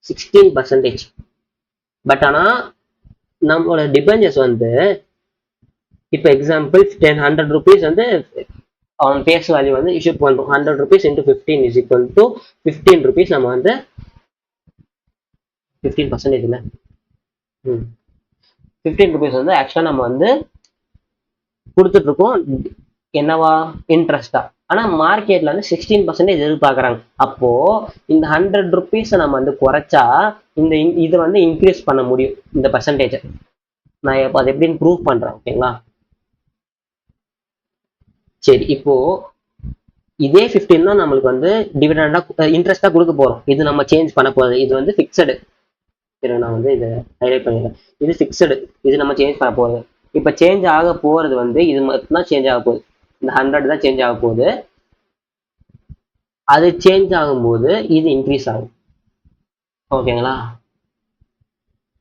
16%. பட் ஆனா நம்மளோட டிபெஞ்சர்ஸ் வந்து இப்போ எக்ஸாம்பிள் 100 rupees வந்து அவன் ஃபேஸ் வேல்யூ வந்து இஷ்யூ பண்ணுறோம். 100 rupees into 15 is equal to 15 rupees. நம்ம வந்து 15% இல்லை 15 rupees வந்து ஆக்சுவலாக நம்ம வந்து கொடுத்துட்டு இருக்கோம். என்னவா? இன்ட்ரெஸ்டா. ஆனா மார்க்கெட்ல வந்து 16% எதிர்பார்க்கறாங்க. அப்போ இந்த 100 rupees நம்ம வந்து குறைச்சா இந்த இது வந்து இன்க்ரீஸ் பண்ண முடியும், இந்த பர்சன்டேஜ். நான் இப்போ அதை எப்படின்னு ப்ரூவ் பண்றேன். ஓகேங்களா? சரி, இப்போ இதே 15 தான் நம்மளுக்கு வந்து டிவிடெண்டா இன்ட்ரெஸ்டா கொடுக்க போறோம். இது நம்ம சேஞ்ச் பண்ண போறது. இது வந்து ஃபிக்ஸடு. நான் வந்து இதை ஹைலைட் பண்ணிடுறேன். இது ஃபிக்ஸடு, இது நம்ம சேஞ்ச் பண்ண போறது. இப்போ சேஞ்ச் ஆக போறது வந்து இது மட்டும் தான் சேஞ்ச் ஆக போகுது. இந்த 100 தான் சேஞ்ச் ஆக போகுது. அது சேஞ்ச் ஆகும்போது இது இன்க்ரீஸ் ஆகும். ஓகேங்களா?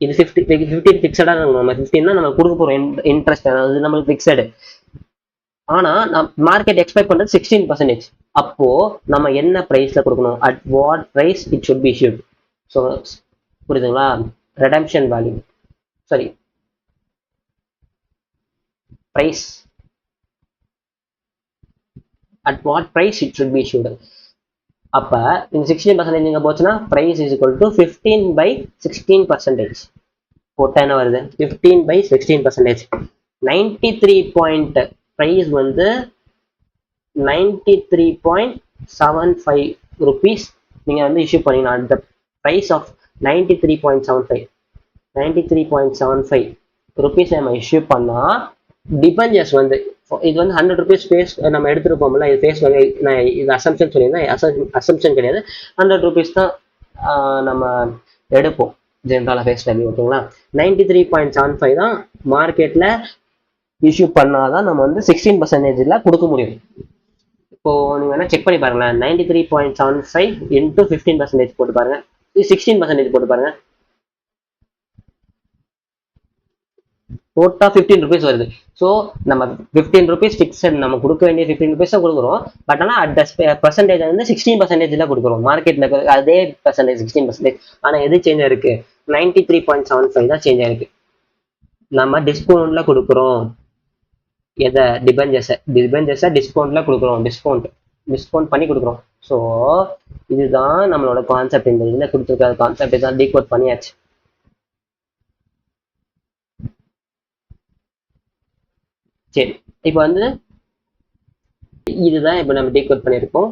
இது 15 ஃபிக்ஸடா நம்ம 15 தான் நம்ம கொடுக்க போறோம் இன்ட்ரெஸ்ட், அது நம்மளுக்கு ஃபிக்ஸடு. ஆனா மார்க்கெட் எக்ஸ்பெக்ட் பண்றது 16%. அப்போ நம்ம என்ன பிரைஸ்ல கொடுக்கணும்? At what price it should be issued. So புரியுதுங்களா? Redemption value, sorry, price at what price it should be issued. அப்ப இந்த 16% எங்க போச்சுன்னா price is equal to 15/16%. போட்டா என்ன வருது? 15/16%. 93 பாயிண்ட் price வந்து 93.75 rupees நீங்க வந்து இஷ்யூ பண்ணீங்கன்னா அந்த price of 93.75 rupees நம்ம இஷ்யூ பண்ணா டிபெஞ்சர்ஸ் வந்து இது வந்து 100 rupees ஃபேஸ் நம்ம எடுத்துருப்போம்ல, இது ஃபேஸ் வேல்யூ. நான் இது அசம்ஷன் சொல்லியிருந்தேன், அசம்ஷன் கிடையாது. 100 rupees தான் நம்ம எடுப்போம் ஜென்ரலாக ஃபேஸ் வேல்யூ. ஓகேங்களா? 93.75 தான் மார்க்கெட்ல இஷ்யூ பண்ணாதான் நம்ம வந்து 16% கொடுக்க முடியும். இப்போ நீங்க வேணா செக் பண்ணி பாருங்களேன். 93.75 இன்டூ 15% போட்டு பாருங்க, 16% போட்டு பாருங்க, போட்டா 15 rupees வருது. ஸோ நம்ம 15 rupees ஃபிக்ஸட், நம்ம கொடுக்க வேண்டிய 15 rupees தான் கொடுக்குறோம். பட் ஆனால் அட் பர்சன்டேஜ் வந்து 16% கொடுக்குறோம். மார்க்கெட்ல அதே பர்சன்டேஜ் 16%. ஆனால் எது சேஞ்ச் ஆயிருக்கு? 93.75 தான் சேஞ்ச் ஆயிருக்கு. நம்ம டிஸ்கவுண்ட்ல கொடுக்குறோம். எதை? டிபெஞ்சர்ஸை டிஸ்கவுண்ட்ல கொடுக்குறோம். டிஸ்கவுண்ட் பண்ணி கொடுக்குறோம். ஸோ இதுதான் நம்மளோட கான்செப்ட். இந்த இதில் கொடுத்துருக்க கான்செப்ட் தான் டீகோட் பண்ணியாச்சு. சரி, இப்போ வந்து இதுதான் இப்போ நம்ம டீகோட் பண்ணியிருக்கோம்.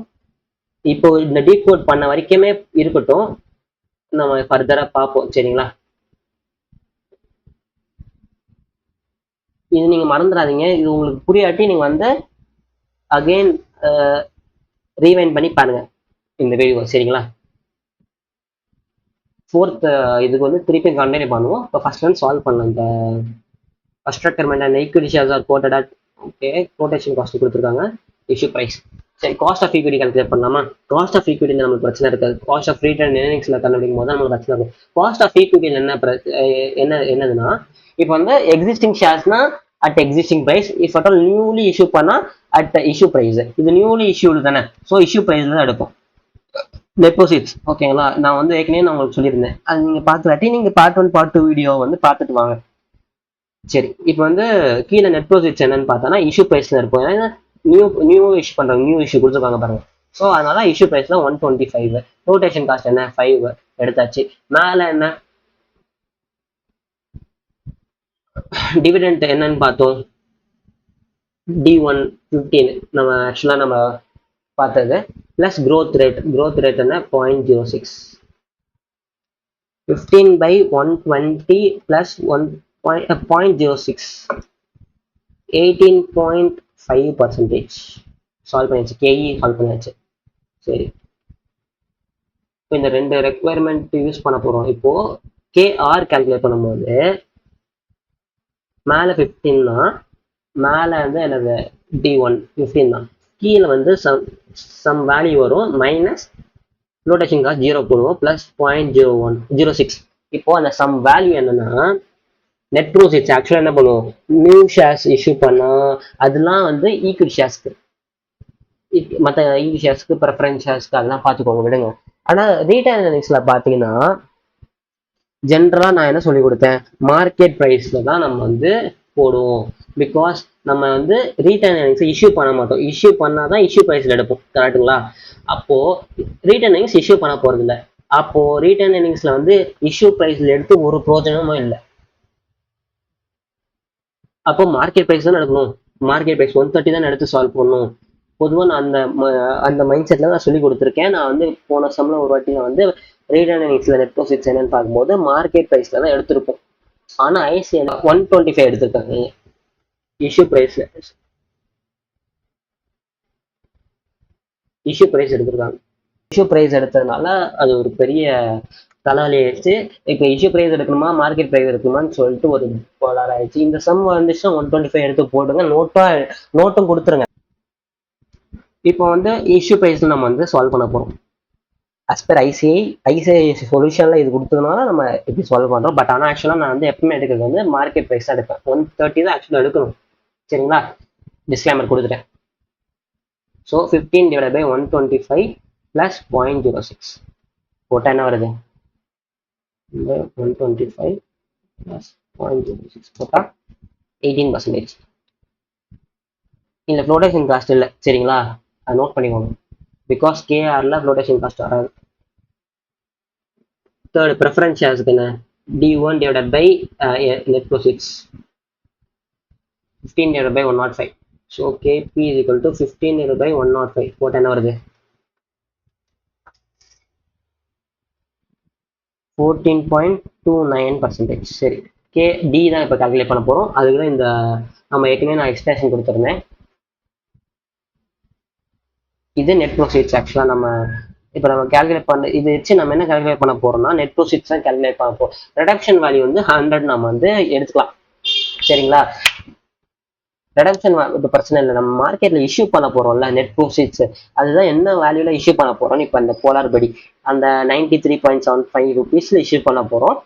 இப்போ இந்த டீகோட் பண்ண வரைக்குமே இருக்கட்டும், நம்ம ஃபர்தரா பார்ப்போம். சரிங்களா? இது நீங்க மறந்துடாதீங்க. இது உங்களுக்கு புரியாட்டி நீங்க வந்து அகைன் ரீவைண்ட் பண்ணி பாருங்க இந்த வீடியோ. சரிங்களா? ஃபோர்த் இதுக்கு வந்து திருப்பி கண்டினியூ பண்ணுவோம். இப்போ ஃபர்ஸ்ட் வந்து சால்வ் பண்ணலாம். இந்த first requirement and equity shares are quoted at, okay, quotation cost கொடுத்துருக்காங்க, இஷ்யூ பிரைஸ். சரி, காஸ்ட் ஆஃப் ஈக்விட்டி கால்குலேட் பண்ணலாமா? காஸ்ட் ஆஃப் ஈக்விட்டி நமக்கு பிரச்சனை இருக்காது. காஸ்ட் ஆஃப் ரீட்டன் ஏர்னிங்ஸ்ல கண்டுபிடிக்கும் போது நமக்கு பிரச்சனை இருக்கும். காஸ்ட் ஆஃப் ஈக்விட்டியில் என்னதுன்னா, இப்போ வந்து எக்ஸிஸ்டிங் ஷேர்ஸ்னா at existing price, if at all newly issue பண்ணா அட் இஷ்யூ பிரைஸ். இது நியூலி இஷ்யூடு தானே, ஸோ இஷ்யூ பிரைஸ்ல தான் எடுப்போம். டெபாசிட்ஸ், ஓகேங்களா? நான் வந்து ஏற்கனவே நான் உங்களுக்கு சொல்லியிருந்தேன், அது நீங்க பார்த்துலாட்டி நீங்க பார்ட் 1 பார்ட் 2 வீடியோ வந்து பார்த்துட்டு வாங்க. சரி, இப்போ வந்து கீழே நெட் ப்ராஃபிட்ஸ் என்னன்னு பார்த்தோன்னா இஷ்யூ பிரைஸ்ல இருக்கும். ஏன்னா நியூ இஷ்யூ பண்றாங்க, நியூ இஷ்யூ கொடுத்துருக்காங்க பாருங்க. ஸோ அதனால இஷ்யூ பிரைஸ்ல 125. ரொட்டேஷன் காஸ்ட் என்ன? 5 எடுத்தாச்சு. மேல என்ன டிவிடெண்ட் என்னன்னு பார்த்தோம், D1 15 நம்ம ஆக்சுவலா நம்ம பார்த்தது. பிளஸ் growth ரேட் என்ன? 0.06. 15/120 plus 0.06, 18.5%. சால்வ் பண்ணியாச்சு. கேஇ சால்வ் பண்ணியாச்சு. சரி, இப்போ இந்த ரெண்டு ரெக்குவயர்மெண்ட் யூஸ் பண்ண போறோம். இப்போ கேஆர் கால்குலேட் பண்ணும்போது மேல 15 தான், மேல வந்து எனது D1 15 தான், கீழே வந்து சம் வேல்யூ வரும், மைனஸ் ஃப்ளோட்டேஷன் காஸ்ட் 0 போடுவோம், பிளஸ் 0.06. இப்போ அந்த சம் வேல்யூ என்னன்னா நெட் ப்ரோசீட்ஸ். ஆக்சுவலாக என்ன பண்ணுவோம், நியூ ஷேர்ஸ் இஷ்யூ பண்ணா அதெல்லாம் வந்து ஈக்விட்டி ஷேர்ஸ்க்கு, மற்ற ஈக்விட்டி ஷேர்ஸ்க்கு, ப்ரெஃபரன்ஸ் ஷேர்ஸ்க்கு அதெல்லாம் பார்த்துக்கோங்க, விடுங்க. ஆனால் ரீட்டைல் ஏர்னிங்ஸ்ல பார்த்தீங்கன்னா ஜென்ரலாக நான் என்ன சொல்லி கொடுத்தேன், மார்க்கெட் ப்ரைஸ்ல தான் நம்ம வந்து போடுவோம். பிகாஸ் நம்ம வந்து ரீட்டைல் ஏர்னிங்ஸ் இஷ்யூ பண்ண மாட்டோம். இஷ்யூ பண்ணாதான் இஷ்யூ ப்ரைஸ்ல எடுப்போம். கரெக்டுங்களா? அப்போ ரீட்டைல் ஏர்னிங்ஸ் இஷ்யூ பண்ண போறது இல்லை. அப்போ ரீட்டைல் ஏர்னிங்ஸ்ல வந்து இஷ்யூ ப்ரைஸ்ல எடுத்து ஒரு பிரோஜனமும் இல்லை. அப்போ மார்க்கெட் ப்ரைஸ் தான் எடுக்கணும். மார்க்கெட் ப்ரைஸ் 130 தான் எடுத்து சால்வ் பண்ணணும். பொதுவாக நான் அந்த மைண்ட் செட்ல நான் சொல்லி கொடுத்துருக்கேன். நான் வந்து போன சம்ல ஒரு வாட்டி நான் வந்து ரீட்டைல் ஏர்னிங்ஸ்ல நெட் ப்ராஃபிட்ஸ் என்னன்னு பார்க்கும்போது மார்க்கெட் ப்ரைஸ்ல தான் எடுத்திருப்போம். ஆனா ஐசி 125 எடுத்திருக்காங்க இஷ்யூ பிரைஸ்ல. இஷ்யூ பிரைஸ் எடுத்திருக்காங்க. இஷ்யூ பிரைஸ் எடுத்ததுனால அது ஒரு பெரிய தலைவலி ஆயிடுச்சு. இப்போ இஷ்யூ பிரைஸ் எடுக்கணுமா மார்க்கெட் பிரைஸ் எடுக்கணுமான்னு சொல்லிட்டு ஒரு போலார் ஆயிடுச்சு. இந்த சம் வந்துச்சுன்னா 125 எடுத்து போடுங்க, நோட்டும் கொடுத்துருங்க. இப்போ வந்து இஷ்யூ பிரைஸ்ல நம்ம வந்து சால்வ் பண்ண போறோம். as per ஐசிஐ சொல்யூஷன்ல இது கொடுத்ததுனால நம்ம இப்படி சால்வ் பண்றோம். பட் ஆனால் ஆக்சுவலாக நான் வந்து எப்பவுமே எடுக்கிறது வந்து மார்க்கெட் ப்ரைஸ் தான் எடுப்பேன். 130 தான் ஆக்சுவலாக எடுக்கணும். சரிங்களா? டிஸ்க்ளைமர் கொடுத்துட்டேன். ஸோ 15/125 பிளஸ் 0.06 போட்டா என்ன வருது? 125 பிளஸ் 0.06 போட்டா 18%. இந்த ஃப்ளோட்டேஷன் காஸ்ட் இல்லை. சரிங்களா? அதை நோட் பண்ணிக்கோங்க. பிகாஸ் கேஆர்ல ஃப்ளோடேஷன் காஸ்ட் வராது. தேர்ட் ப்ரிஃபரன்ஸ் ஷேர்ஸ்க்கு என்ன, D1 divided by net proceeds 15 divided by 105. So KP is equal to 15 divided by 105. போட்டு என்ன வருது, 14.29%. சரி, KD தான் இப்போ கால்குலேட் பண்ண போகிறோம். அதுக்கு தான் இந்த நம்ம ஏற்கனவே நான் எக்ஸ்பிரஷன் கொடுத்துருந்தேன். இது நெட் ப்ரோசீட்ஸ். ஆக்சுவலாக நம்ம இப்போ நம்ம கால்குலேட் பண்ண இது வச்சு நம்ம என்ன கால்குலேட் பண்ண போறோம்னா நெட் ப்ரோசீட்ஸ் தான் கால்குலேட் பண்ண போறோம். ரிடக்ஷன் வேல்யூ வந்து 100 நம்ம வந்து எடுத்துக்கலாம். சரிங்களா, ரிடக்ஷன் இப்போ பிரச்சனை இல்லை. நம்ம மார்க்கெட்ல இஷ்யூ பண்ண போறோம்ல நெட் ப்ரோசீட்ஸ், அதுதான் என்ன வேல்யூல இஷ்யூ பண்ண போறோம். இப்போ இந்த போலார் படி அந்த 93.75 rupeesல இஷ்யூ பண்ண போறோம்.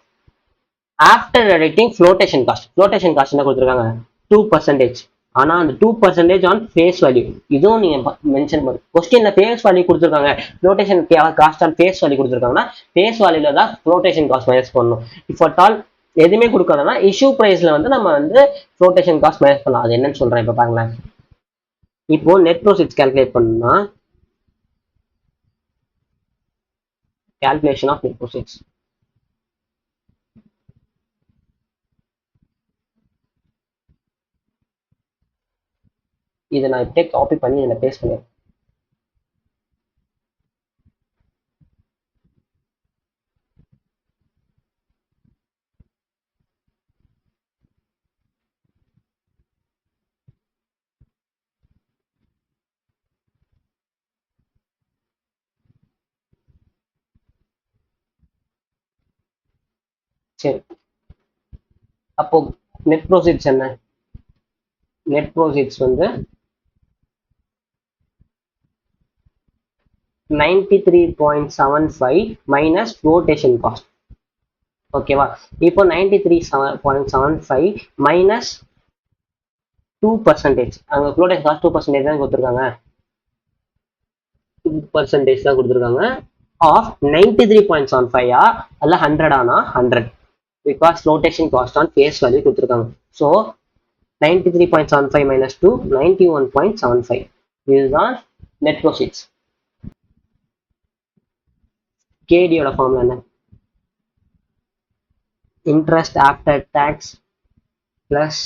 After deducting flotation cost. Flotation cost என்ன கொடுத்துருக்காங்க, 2%. ஆனா அந்த 2% ஆன் ஃபேஸ் வேல்யூ. இதுவும் நீங்க மென்ஷன் பண்ணு. கொஸ்டின்ல ஃபேஸ் வேல்யூ கொடுத்துருக்காங்க, flotation cost on face value கொடுத்துருக்காங்கன்னா ஃபேஸ் வேல்யூல தான் ஃப்ளோட்டேஷன் காஸ்ட் மைனஸ் பண்ணணும். இஃப் அட் ஆல் எதுவுமே கொடுக்காதனா இஷ்யூ பிரைஸ்ல வந்து நம்ம வந்து ஃப்ளோட்டேஷன் காஸ்ட் மைனஸ் பண்ணலாம். அது என்னன்னு சொல்றேன் இப்ப பாருங்களேன். இப்போ நெட் ப்ரோசீட்ஸ் கால்குலேட் பண்ணா calculation of net proceeds. இதை நான் இப்படியே காப்பி பண்ணி இதில் பேஸ்ட் பண்ணுறேன். சரி, அப்போ நெட் ப்ரோசீட்ஸ் என்ன, நெட் ப்ரோசீட்ஸ் வந்து 93.75 மைனஸ் ஃப்ளோட்டேஷன் காஸ்ட். ஓகேவா, இப்போ 93.75 மைனஸ் 2%. அங்க ஃப்ளோட்டேஷன் காஸ்ட் 2% தான் கொடுத்துருக்காங்க, 2% தான் கொடுத்துருக்காங்க. ஆஃப் 93.75 அல்ல 100 ஆனா 100, because flotation cost on face value கொடுத்துருக்காங்க. So 93.75 minus 2 91.75. இதுதான் நெட் ப்ரோசீட்ஸ். கேடியோட ஃபார்முலா என்ன, interest after tax plus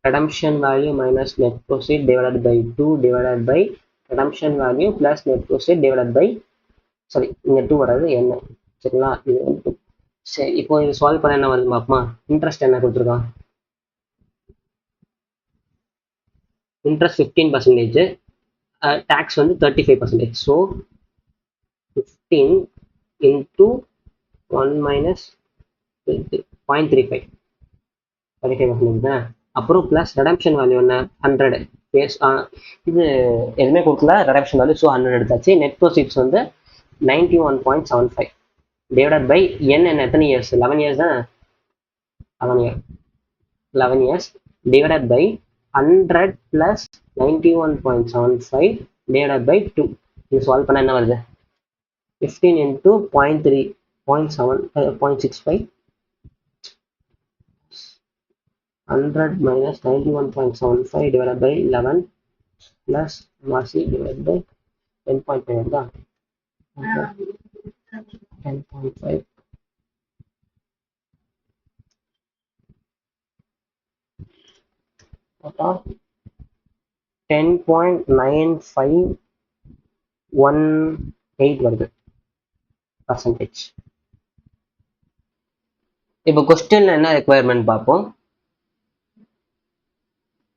redemption value minus net proceed divided by 2 divided by redemption value plus net proceed divided by, sorry இங்க 2 வராது என்ன. சரிங்களா, இது 2. சரி, இப்போ இது சால்வ் பண்ண என்ன வருது பாப்போமா. இன்ட்ரெஸ்ட் என்ன கொடுத்துருக்கான், இன்ட்ரெஸ்ட் 15%, டேக்ஸ் வந்து 35%. ஸோ 15 into 1 minus 0.35, 35% தான். அப்புறம் பிளஸ் ரெடம்ஷன் வேல்யூ என்ன 100. இது எதுவுமே கொடுக்கல ரெடம்ஷன் வேல்யூ, ஸோ 100 எடுத்தாச்சு. நெட் ப்ரோசீட்ஸ் வந்து 91.75 டிவைடட் பை என் என்ன, எத்தனை இயர்ஸ், 11 இயர்ஸ் தான், 11 years divided by 100 plus 91.75 divided by 2. இது சால்வ் பண்ண என்ன வருது, 15 into 0.3 0.7 0.65 100 minus 91.75 divided by 11 plus RC divided by 10.5 தான், 10.5 10.9518 வருது பர்சன்டேஜ். இப்போ கொஸ்டின்ல என்ன ரெக்குவயர்மெண்ட் பார்ப்போம்.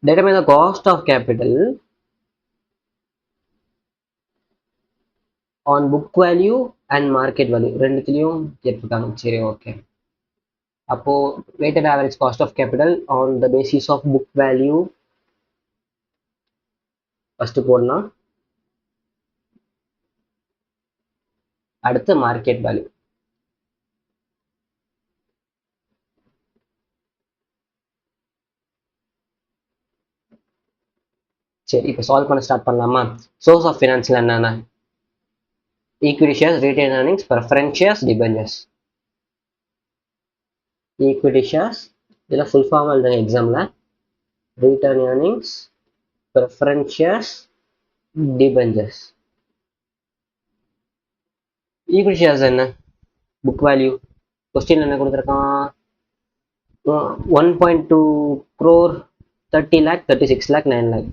determine the cost of capital on book value and market value ரெண்டுத்துலயும் கேட்டிருக்காங்க. சரி, ஓகே. அப்போ weighted average cost of capital on the basis of book value first போடலாம், அடுத்து மார்க்கெட் வேல்யூ. சரி, இப்போ சால்வ் பண்ண ஸ்டார்ட் பண்ணலாமா. சோர்ஸ் ஆஃப் ஃபினான்ஸ்ல என்னென்ன, equity shares, retain earnings, preference shares, debentures. Equity shares இதில் ஃபுல் ஃபார்ம் எழுதுங்க எக்ஸாமில், retain earnings, preference shares, debentures. Equity shares என்ன? புக் வேல்யூ கொஸ்டின் என்ன கொடுத்துருக்கான்? 1.2 crore 30 lakh 36 lakh 9 lakh.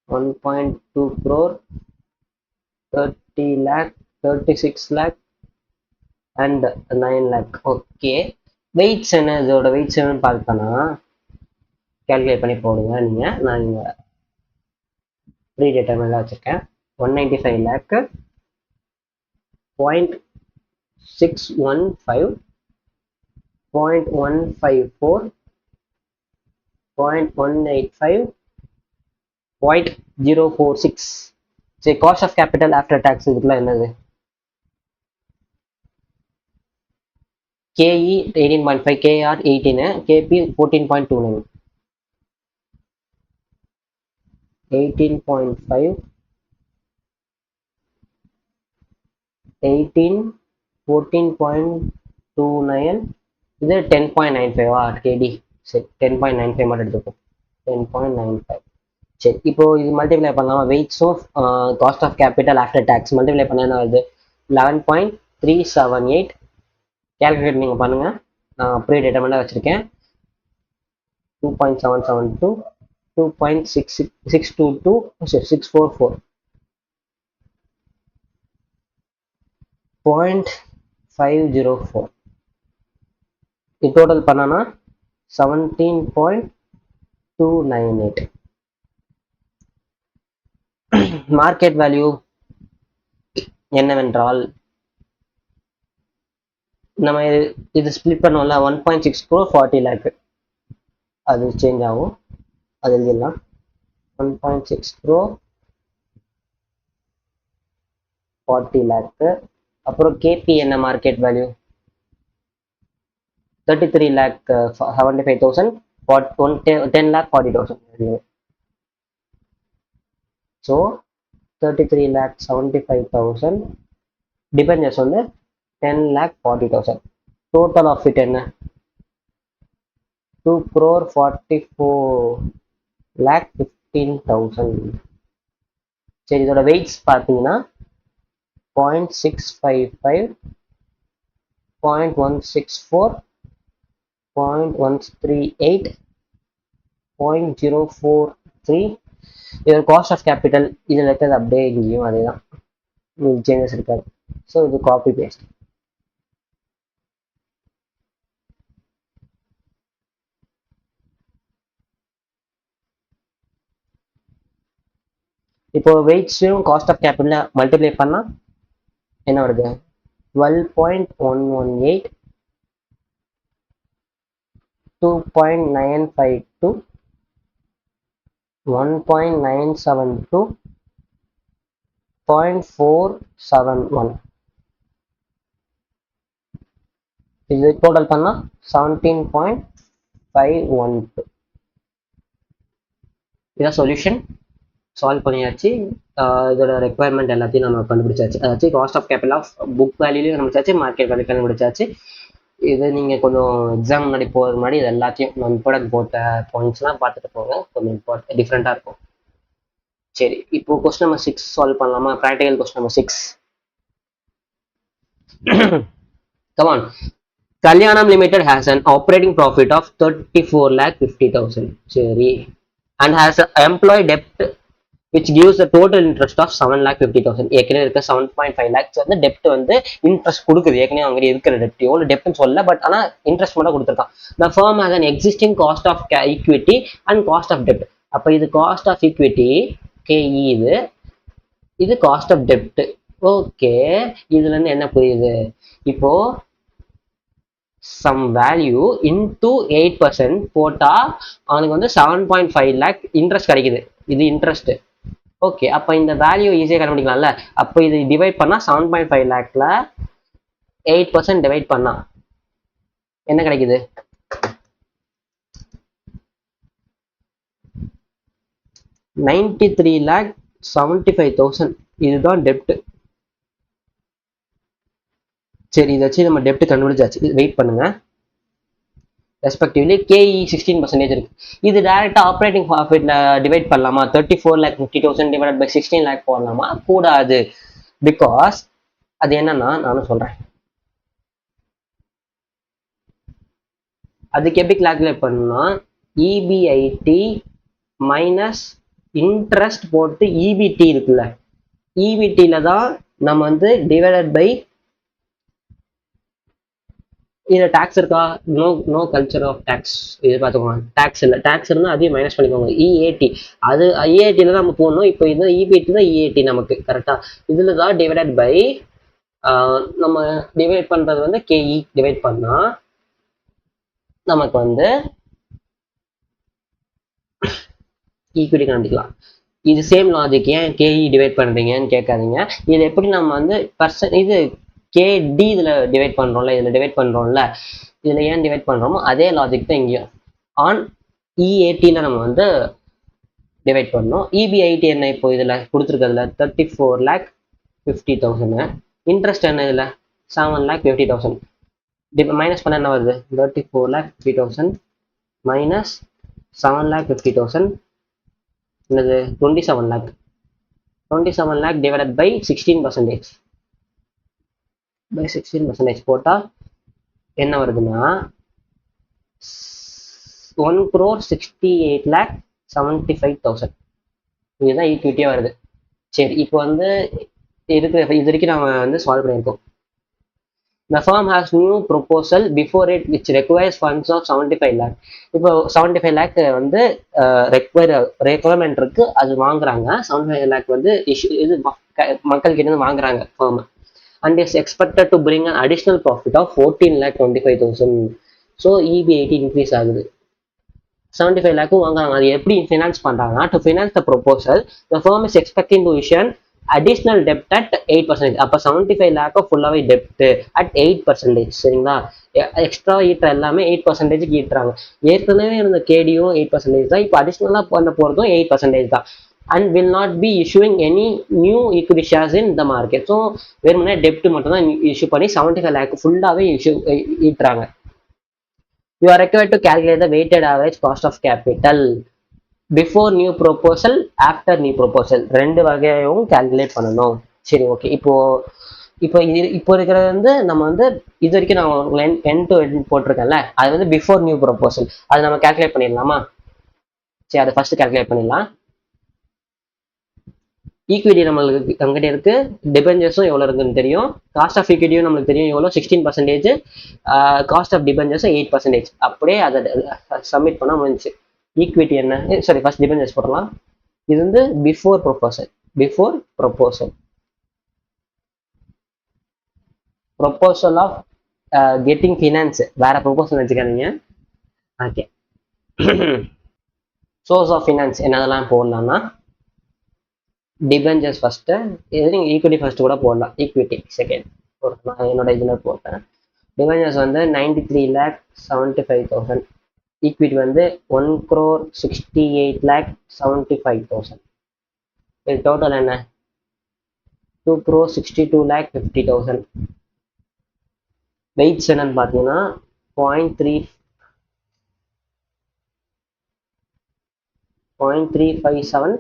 1.2 crore 30 lakh 36 lakh and 9 lakh. Okay, weights என்ன? இதோட வெயிட்ஸ் என்னன்னு பார்த்தோன்னா கேல்குலேட் பண்ணி போடுங்க நீங்கள். நான் இங்கே ப்ரீ டேட்டா மேலே வச்சுருக்கேன். 195 lakh 0.615 0.154 0.185 0.046. சரி, cost of capital after tax இதுக்குலாம் என்னது? KE 18.5, KR 18, KP 14.29. 18.5 18 14.29 இது 10.95 KD. சரி, 10.95 மட்டும் எடுத்துப்போம். 10.95. சரி, இப்போ இது மல்டிப்ளை பண்ணலாமா? வெயிட்ஸும் cost of capital after tax multiply பண்ண என்ன வருது? 11.378. கேல்குலேட் நீங்கள் பண்ணுங்கள். நான் ப்ரீ டேட்டாமெண்ட்டாக வச்சுருக்கேன். 2.772 2.622 644 0.504. இது டோட்டல் பண்ணனா 17.298. மார்க்கெட் வேல்யூ என்னவென்றால் நம்ம இது ஸ்பிளிட் பண்ணுவோம்ல, 1.6 crore 40 lakh. அது சேஞ்ச் ஆகும், அது எழுதிடலாம். 1.6 crore 40 lakh. அப்புறம் கேபி என்ன market value? 33 lakh 75,000 10 lakh 40,000. So 33 lakh 75,000 debentures வந்து 10 lakh 40,000. டோட்டல் ஆஃப் இட் என்ன? 2 crore 44 lakh 15,000. சரி, இதோட வெயிட்ஸ் பார்த்தீங்கன்னா 0.655 0.164 0.138 0.043. இதோட காஸ்ட் ஆஃப் கேபிட்டல் இதில் இருக்கிறது அப்படியே இங்கேயும் அதே தான், சேஞ்சஸ் இருக்காது. ஸோ இது காப்பி பேஸ்ட். இப்போ வெயிட்ஸையும் காஸ்ட் ஆஃப் கேபிட்டல் மல்டிப்ளை பண்ணா என்ன வருது? 12.118 2.952 1.972 0.471. இது டோட்டல் பண்ணா 17.512. இதான் சொல்யூஷன். சால்வ் பண்ணியாச்சு. இதோட ரெக்குவயர்மெண்ட் எல்லாத்தையும் நம்ம கண்டுபிடிச்சாச்சு. அதாச்சு cost of capital of book வேல்யூலையும் கண்டுபிடிச்சாச்சு, மார்க்கெட் வேல்யூ கண்டுபிடிச்சாச்சு. இது நீங்கள் கொஞ்சம் எக்ஸாம் முன்னாடி போகிறது முன்னாடி இது எல்லாத்தையும் நம்ம இம்பார்ட்டன்ட் போட்ட பாயிண்ட்ஸ்லாம் பார்த்துட்டு போங்க, கொஞ்சம் டிஃப்ரெண்ட்டாக இருக்கும். சரி, இப்போ கொஸ்டின் நம்பர் 6 சால்வ் பண்ணலாமா? Practical question number 6. Come on. Kalyanam Limited has an operating profit of 34,50,000. சரி, and has an employee debt which gives the total interest of 7,50,000. ஏற்கனவே இருக்க 7.5 lakhs வந்து டெப்ட் வந்து இன்ட்ரெஸ்ட் கொடுக்குது. ஏற்கனவே அவங்க இருக்கிற டெப்ட் எவ்வளோ டெப்ட்னு சொல்ல, பட் ஆனால் இன்ட்ரெஸ்ட் மட்டும் கொடுத்துருக்கான். The firm has an existing cost of equity and cost of debt. அப்போ இது காஸ்ட் ஆஃப் ஈக்விட்டி KE, இது காஸ்ட் ஆஃப் டெப்ட். ஓகே, இதுல இருந்து என்ன புரியுது? இப்போ சம் வேல்யூ இன்டூ 8% போட்டா அவனுக்கு வந்து 7.5 lakh இன்ட்ரெஸ்ட் கிடைக்குது. இது இன்ட்ரெஸ்ட். ஓகே, அப்போ இந்த வேல்யூ ஈஸியாக கண்டுபிடிக்கலாம்ல. அப்போ இது டிவைட் பண்ணா 7.5 lakhல 8% டிவைட் பண்ணா என்ன கிடைக்குது? 93,75,000. இதுதான் டெப்ட். சரி, இதை வச்சு நம்ம டெப்ட் கண்டுபிடிச்சாச்சு. வெயிட் பண்ணுங்க. ரெஸ்பெக்டிவ்லி கேஇ 16% இருக்கு. இது டைரக்டா ஆப்ரேட்டிங் ப்ராஃபிட்ல டிவைட் பண்ணலாமா? 34,50,000 டிவைட் பை 16 லேக் போடலாமா? கூடாது. பிகாஸ் அது என்னன்னா நானும் சொல்றேன். அதுக்கு எப்படி கால்குலேட் பண்ணணும்னா இபிஐடி மைனஸ் இன்ட்ரெஸ்ட் போட்டு இபிடி இருக்குல்ல, இபிடியில தான் நம்ம வந்து டிவைடட் பை, இதுல டாக்ஸ் இருக்கா? No culture of tax. இது பார்த்துக்கோங்க, டாக்ஸ் இல்லை, டாக்ஸ் இருந்தால் அதையும் மைனஸ் பண்ணிக்கோங்க. இஏடி அது இஏடியில தான் நம்ம போடணும். இப்போ இது இபிடி தான் இஏடி நமக்கு கரெக்டா. இதுல தான் டிவைடட் பை நம்ம டிவைட் பண்றது வந்து கேஇ டிவைட் பண்ணா நமக்கு வந்து ஈக்விட்டி கண்டுபிடிக்கலாம். இது சேம் லாஜிக். ஏன் கேஇ டிவைட் பண்றீங்கன்னு கேட்காதீங்க. இது எப்படி நம்ம வந்து இது கேடி இதுல டிவைட் பண்றோம்ல, இதுல டிவைட் பண்றோம்ல, இதுல ஏன் டிவைட் பண்றோமோ அதே லாஜிக் தான் இங்கேயும். ஆன் இஏடில நம்ம வந்து டிவைட் பண்ணோம். இபிஐடி என்ன இப்போ இதுல கொடுத்துருக்கிறதுல 34,50,000. இன்ட்ரெஸ்ட் என்ன இதுல 7,50,000. மைனஸ் பண்ண என்ன வருது? 34,50,000 மைனஸ் 7,50,000 என்னது 27 lakh. 27 lakh divided by 16%. by 16% போட்டா என்ன வருதுன்னா 1,68,75,000. இதுதான் ஈக்விட்டியா வருது. சரி, இப்போ வந்து இருக்கிற இது வரைக்கும் நம்ம வந்து சால்வ் பண்ணியிருக்கோம். The firm has new proposal before it which requires funds of 75 lakh. இப்போ 75 lakh வந்து ரெக்குவயர்மெண்ட் இருக்கு, அது வாங்குறாங்க. 75 lakh வந்து இது மக்கள் கிட்ட இருந்து வாங்குறாங்க firm. And is expected to bring an additional profit of 14,25,000. So EBIT increase ஆகுது. 75 lakh வாங்குறாங்க. அது எப்படி ஃபினான்ஸ் பண்றாங்கன்னா, to finance the proposal the firm is expecting to issue additional debt at 8%. அப்ப 75 lakh ஃபுல்லாவே டெப்ட் at 8%. சரிங்களா? எக்ஸ்ட்ரா ஈட்டுற எல்லாமே 8% ஈட்டுறாங்க. ஏற்கனவே இருந்த கேடியும் 8% தான், இப்போ அடிஷ்னலா பண்ண போறதும் 8% தான். and will not be issuing any new equity shares in the market. So வெறுமனே டெப்ட் மட்டும் தான் இஷ்யூ பண்ணி 75 lakh ஃபுல்லாவே ஈட்டுறாங்க. You are required to calculate the weighted average cost of capital before new proposal, after new proposal. ரெண்டு வகையும் கால்குலேட் பண்ணணும். சரி, ஓகே. இப்போ இருக்கிறது வந்து நம்ம வந்து இது வரைக்கும் நான் என் டு என் போட்டிருக்கேன்ல, அது வந்து பிஃபோர் நியூ ப்ரொபோசல். அது நம்ம கால்குலேட் பண்ணிடலாமா? சரி, அதை ஃபர்ஸ்ட் கால்குலேட் பண்ணிடலாம். ஈக்விட்டி நம்மளுக்கு அங்கிட்ட இருக்கு, டிபெஞ்சர்ஸும் எவ்வளோ இருக்குன்னு தெரியும், காஸ்ட் ஆஃப் ஈக்விட்டியும் நம்மளுக்கு தெரியும் எவ்வளோ 16%, காஸ்ட் ஆஃப் டிபெஞ்சர்ஸும் 8%. அப்படியே அதை சப்மிட் பண்ணால் முடிஞ்சிச்சு. ஈக்விட்டி என்ன, சாரி ஃபர்ஸ்ட் டிபெஞ்சர்ஸ் போடலாம். இது வந்து before proposal. Proposal of getting finance, வேற ப்ரொபோசல் வச்சுக்காதீங்க. ஓகே. சோர்ஸ் ஆஃப் ஃபினான்ஸ் என்னதெல்லாம் போடலாம்னா, டிபெஞ்சர்ஸ் ஃபர்ஸ்ட், இது நீங்கள் ஈக்விட்டி ஃபர்ஸ்ட் கூட போடலாம், ஈக்விட்டி செகண்ட் போடலாம். என்னோட இதில் போட்டேன். டிபெஞ்சர்ஸ் வந்து 93,75,000. ஈக்விட்டி வந்து 1,68,75,000. இது டோட்டல் என்ன? 2,62,50,000. வெயிட்ஸ் என்னன்னு பார்த்தீங்கன்னா 0.357.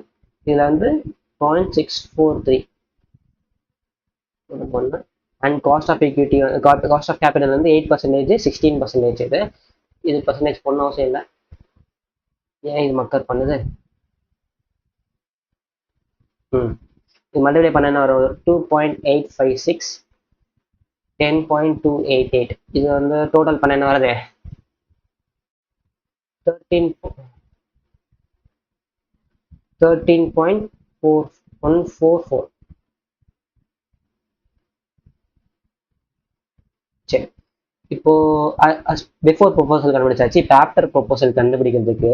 இதுல வந்து 0.643. And cost of equity, cost of capital வந்து 8%, 16%. இது பர்சன்டேஜ் போடணும் அவசியம் இல்லை. ஏன் இது மக்கர் பண்ணுது? இது மல்டிப்ளை பண்ண என்ன வரும்? 2.856, 10.288. இது வந்து டோட்டல் பண்ண என்ன வருது? 13.144. சரி, இப்போ பிஃபோர் ப்ரொபோசல் கண்டுபிடிச்சாச்சு. இப்போ ஆஃப்டர் ப்ரொபோசல் கண்டுபிடிக்கிறதுக்கு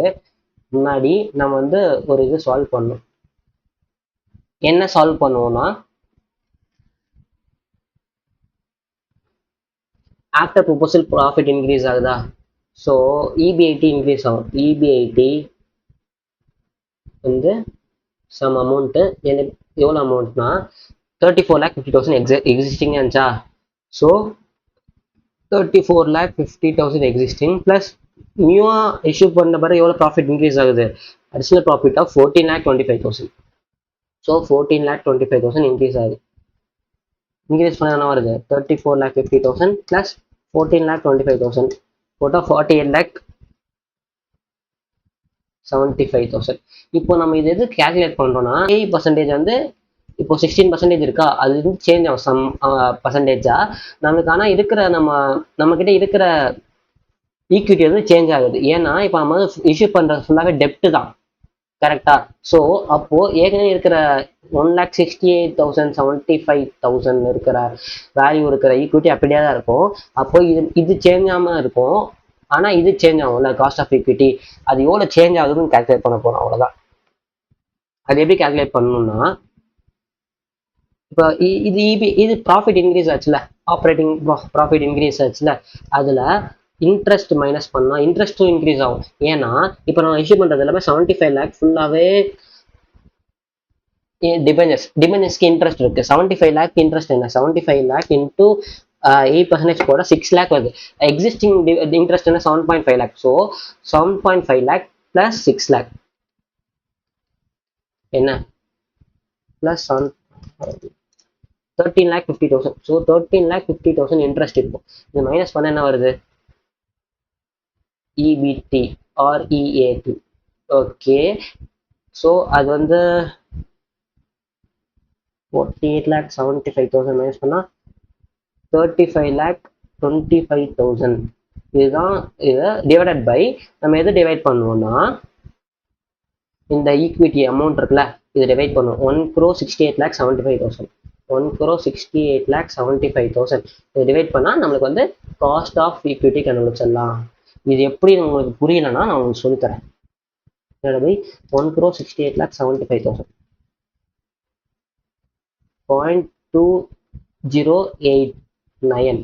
முன்னாடி நம்ம வந்து ஒரு இது சால்வ் பண்ணணும். என்ன சால்வ் பண்ணுவோம்னா, ஆஃப்டர் ப்ரொபோசல் ப்ராஃபிட் இன்க்ரீஸ் ஆகுதா? ஸோ இபிஐடி இன்க்ரீஸ் ஆகும். இபிஐடி வந்து சம் அமௌண்ட்டு, எனக்கு எவ்வளோ அமௌண்ட்னா 34,50,000 எக்ஸிஸ்டிங் இருந்துச்சா? ஸோ 34,50,000 எக்ஸிஸ்டிங் ப்ளஸ் நியூவா இஷ்யூ பண்ண பிறகு எவ்வளோ ப்ராஃபிட் இன்க்ரீஸ் ஆகுது, additional profit of 14,25,000. So 14,25,000 increase ஆகுது. இன்க்ரீஸ் பண்ண என்ன வருது, 34,50,000 ப்ளஸ் 14,25,000 போட்டால் 48,75,000. இப்போ நம்ம இது எது கேல்குலேட் பண்ணுறோம்னா, ஏஐ பர்சன்டேஜ் வந்து இப்போ 16% இருக்கா, அது வந்து சேஞ்ச் ஆகும் சம் பர்சன்டேஜா நமக்கு. ஆனால் இருக்கிற நம்மக்கிட்ட இருக்கிற ஈக்விட்டி வந்து சேஞ்ச் ஆகுது. ஏன்னா இப்போ நம்ம வந்து இஷ்யூ பண்ணுறது ஃபுல்லாகவே டெப்ட் தான், கரெக்டா? ஸோ அப்போ ஏற்கனவே இருக்கிற 1,68,075,000 இருக்கிற வேல்யூ இருக்கிற ஈக்விட்டி அப்படியே தான் இருக்கும். அப்போ இது சேஞ்ச் ஆகாம இருக்கும். ஆனால் இது சேஞ்ச் ஆகும்ல, காஸ்ட் ஆஃப் ஈக்விட்டி. அது எவ்வளோ சேஞ்ச் ஆகுதுன்னு கால்குலேட் பண்ண போகிறோம், அவ்வளோதான். அது எப்படி கால்குலேட் பண்ணணும்னா, இப்போ இது ப்ராஃபிட் இன்க்ரீஸ் ஆச்சுல, ஆப்ரேட்டிங் ப்ராஃபிட் இன்க்ரீஸ் ஆச்சுல, அதில் இன்ட்ரெஸ்ட் மைனஸ் பண்ணால் இன்ட்ரெஸ்ட்டும் இன்க்ரீஸ் ஆகும். ஏன்னா இப்போ நான் இஷ்யூ பண்ணுறது எல்லாமே 75 லேக் ஃபுல்லாகவே டிபெஞ்சர்ஸ்க்கு இன்ட்ரெஸ்ட் இருக்குது. 75 லேக் இன்ட்ரெஸ்ட் என்ன, 75 லேக் இன்டூ 8% போட 6 லேக் வருது. எக்ஸிஸ்டிங் இன்ட்ரெஸ்ட் என்ன, 7.5 லேக். ஸோ 7.5 லேக் ப்ளஸ் 6 லேக் என்ன, ப்ளஸ் 13,50,000. ஸோ 13,50,000 இன்ட்ரெஸ்ட் இருக்கும். இது மைனஸ் பண்ண என்ன வருது, EBT or EAT. Okay, so அது வந்து 48,75,000 மைனஸ் பண்ணால் 35,25,000. இதுதான். இதை டிவைடட் பை நம்ம எது டிவைட் பண்ணுவோம்னா, இந்த ஈக்விட்டி அமௌண்ட் இருக்குல்ல, இதை டிவைட் பண்ணுவோம். 1,68,75,000. 1,68,75,000 இதை டிவைட் பண்ணால் நம்மளுக்கு வந்து காஸ்ட் ஆஃப் ஈக்விட்டி கண்டுபிடிச்சிடலாம். இது எப்படி உங்களுக்கு புரியலன்னா நான் உங்களுக்கு சொல்லித்தரேன். By 1,68,75,000 0.2089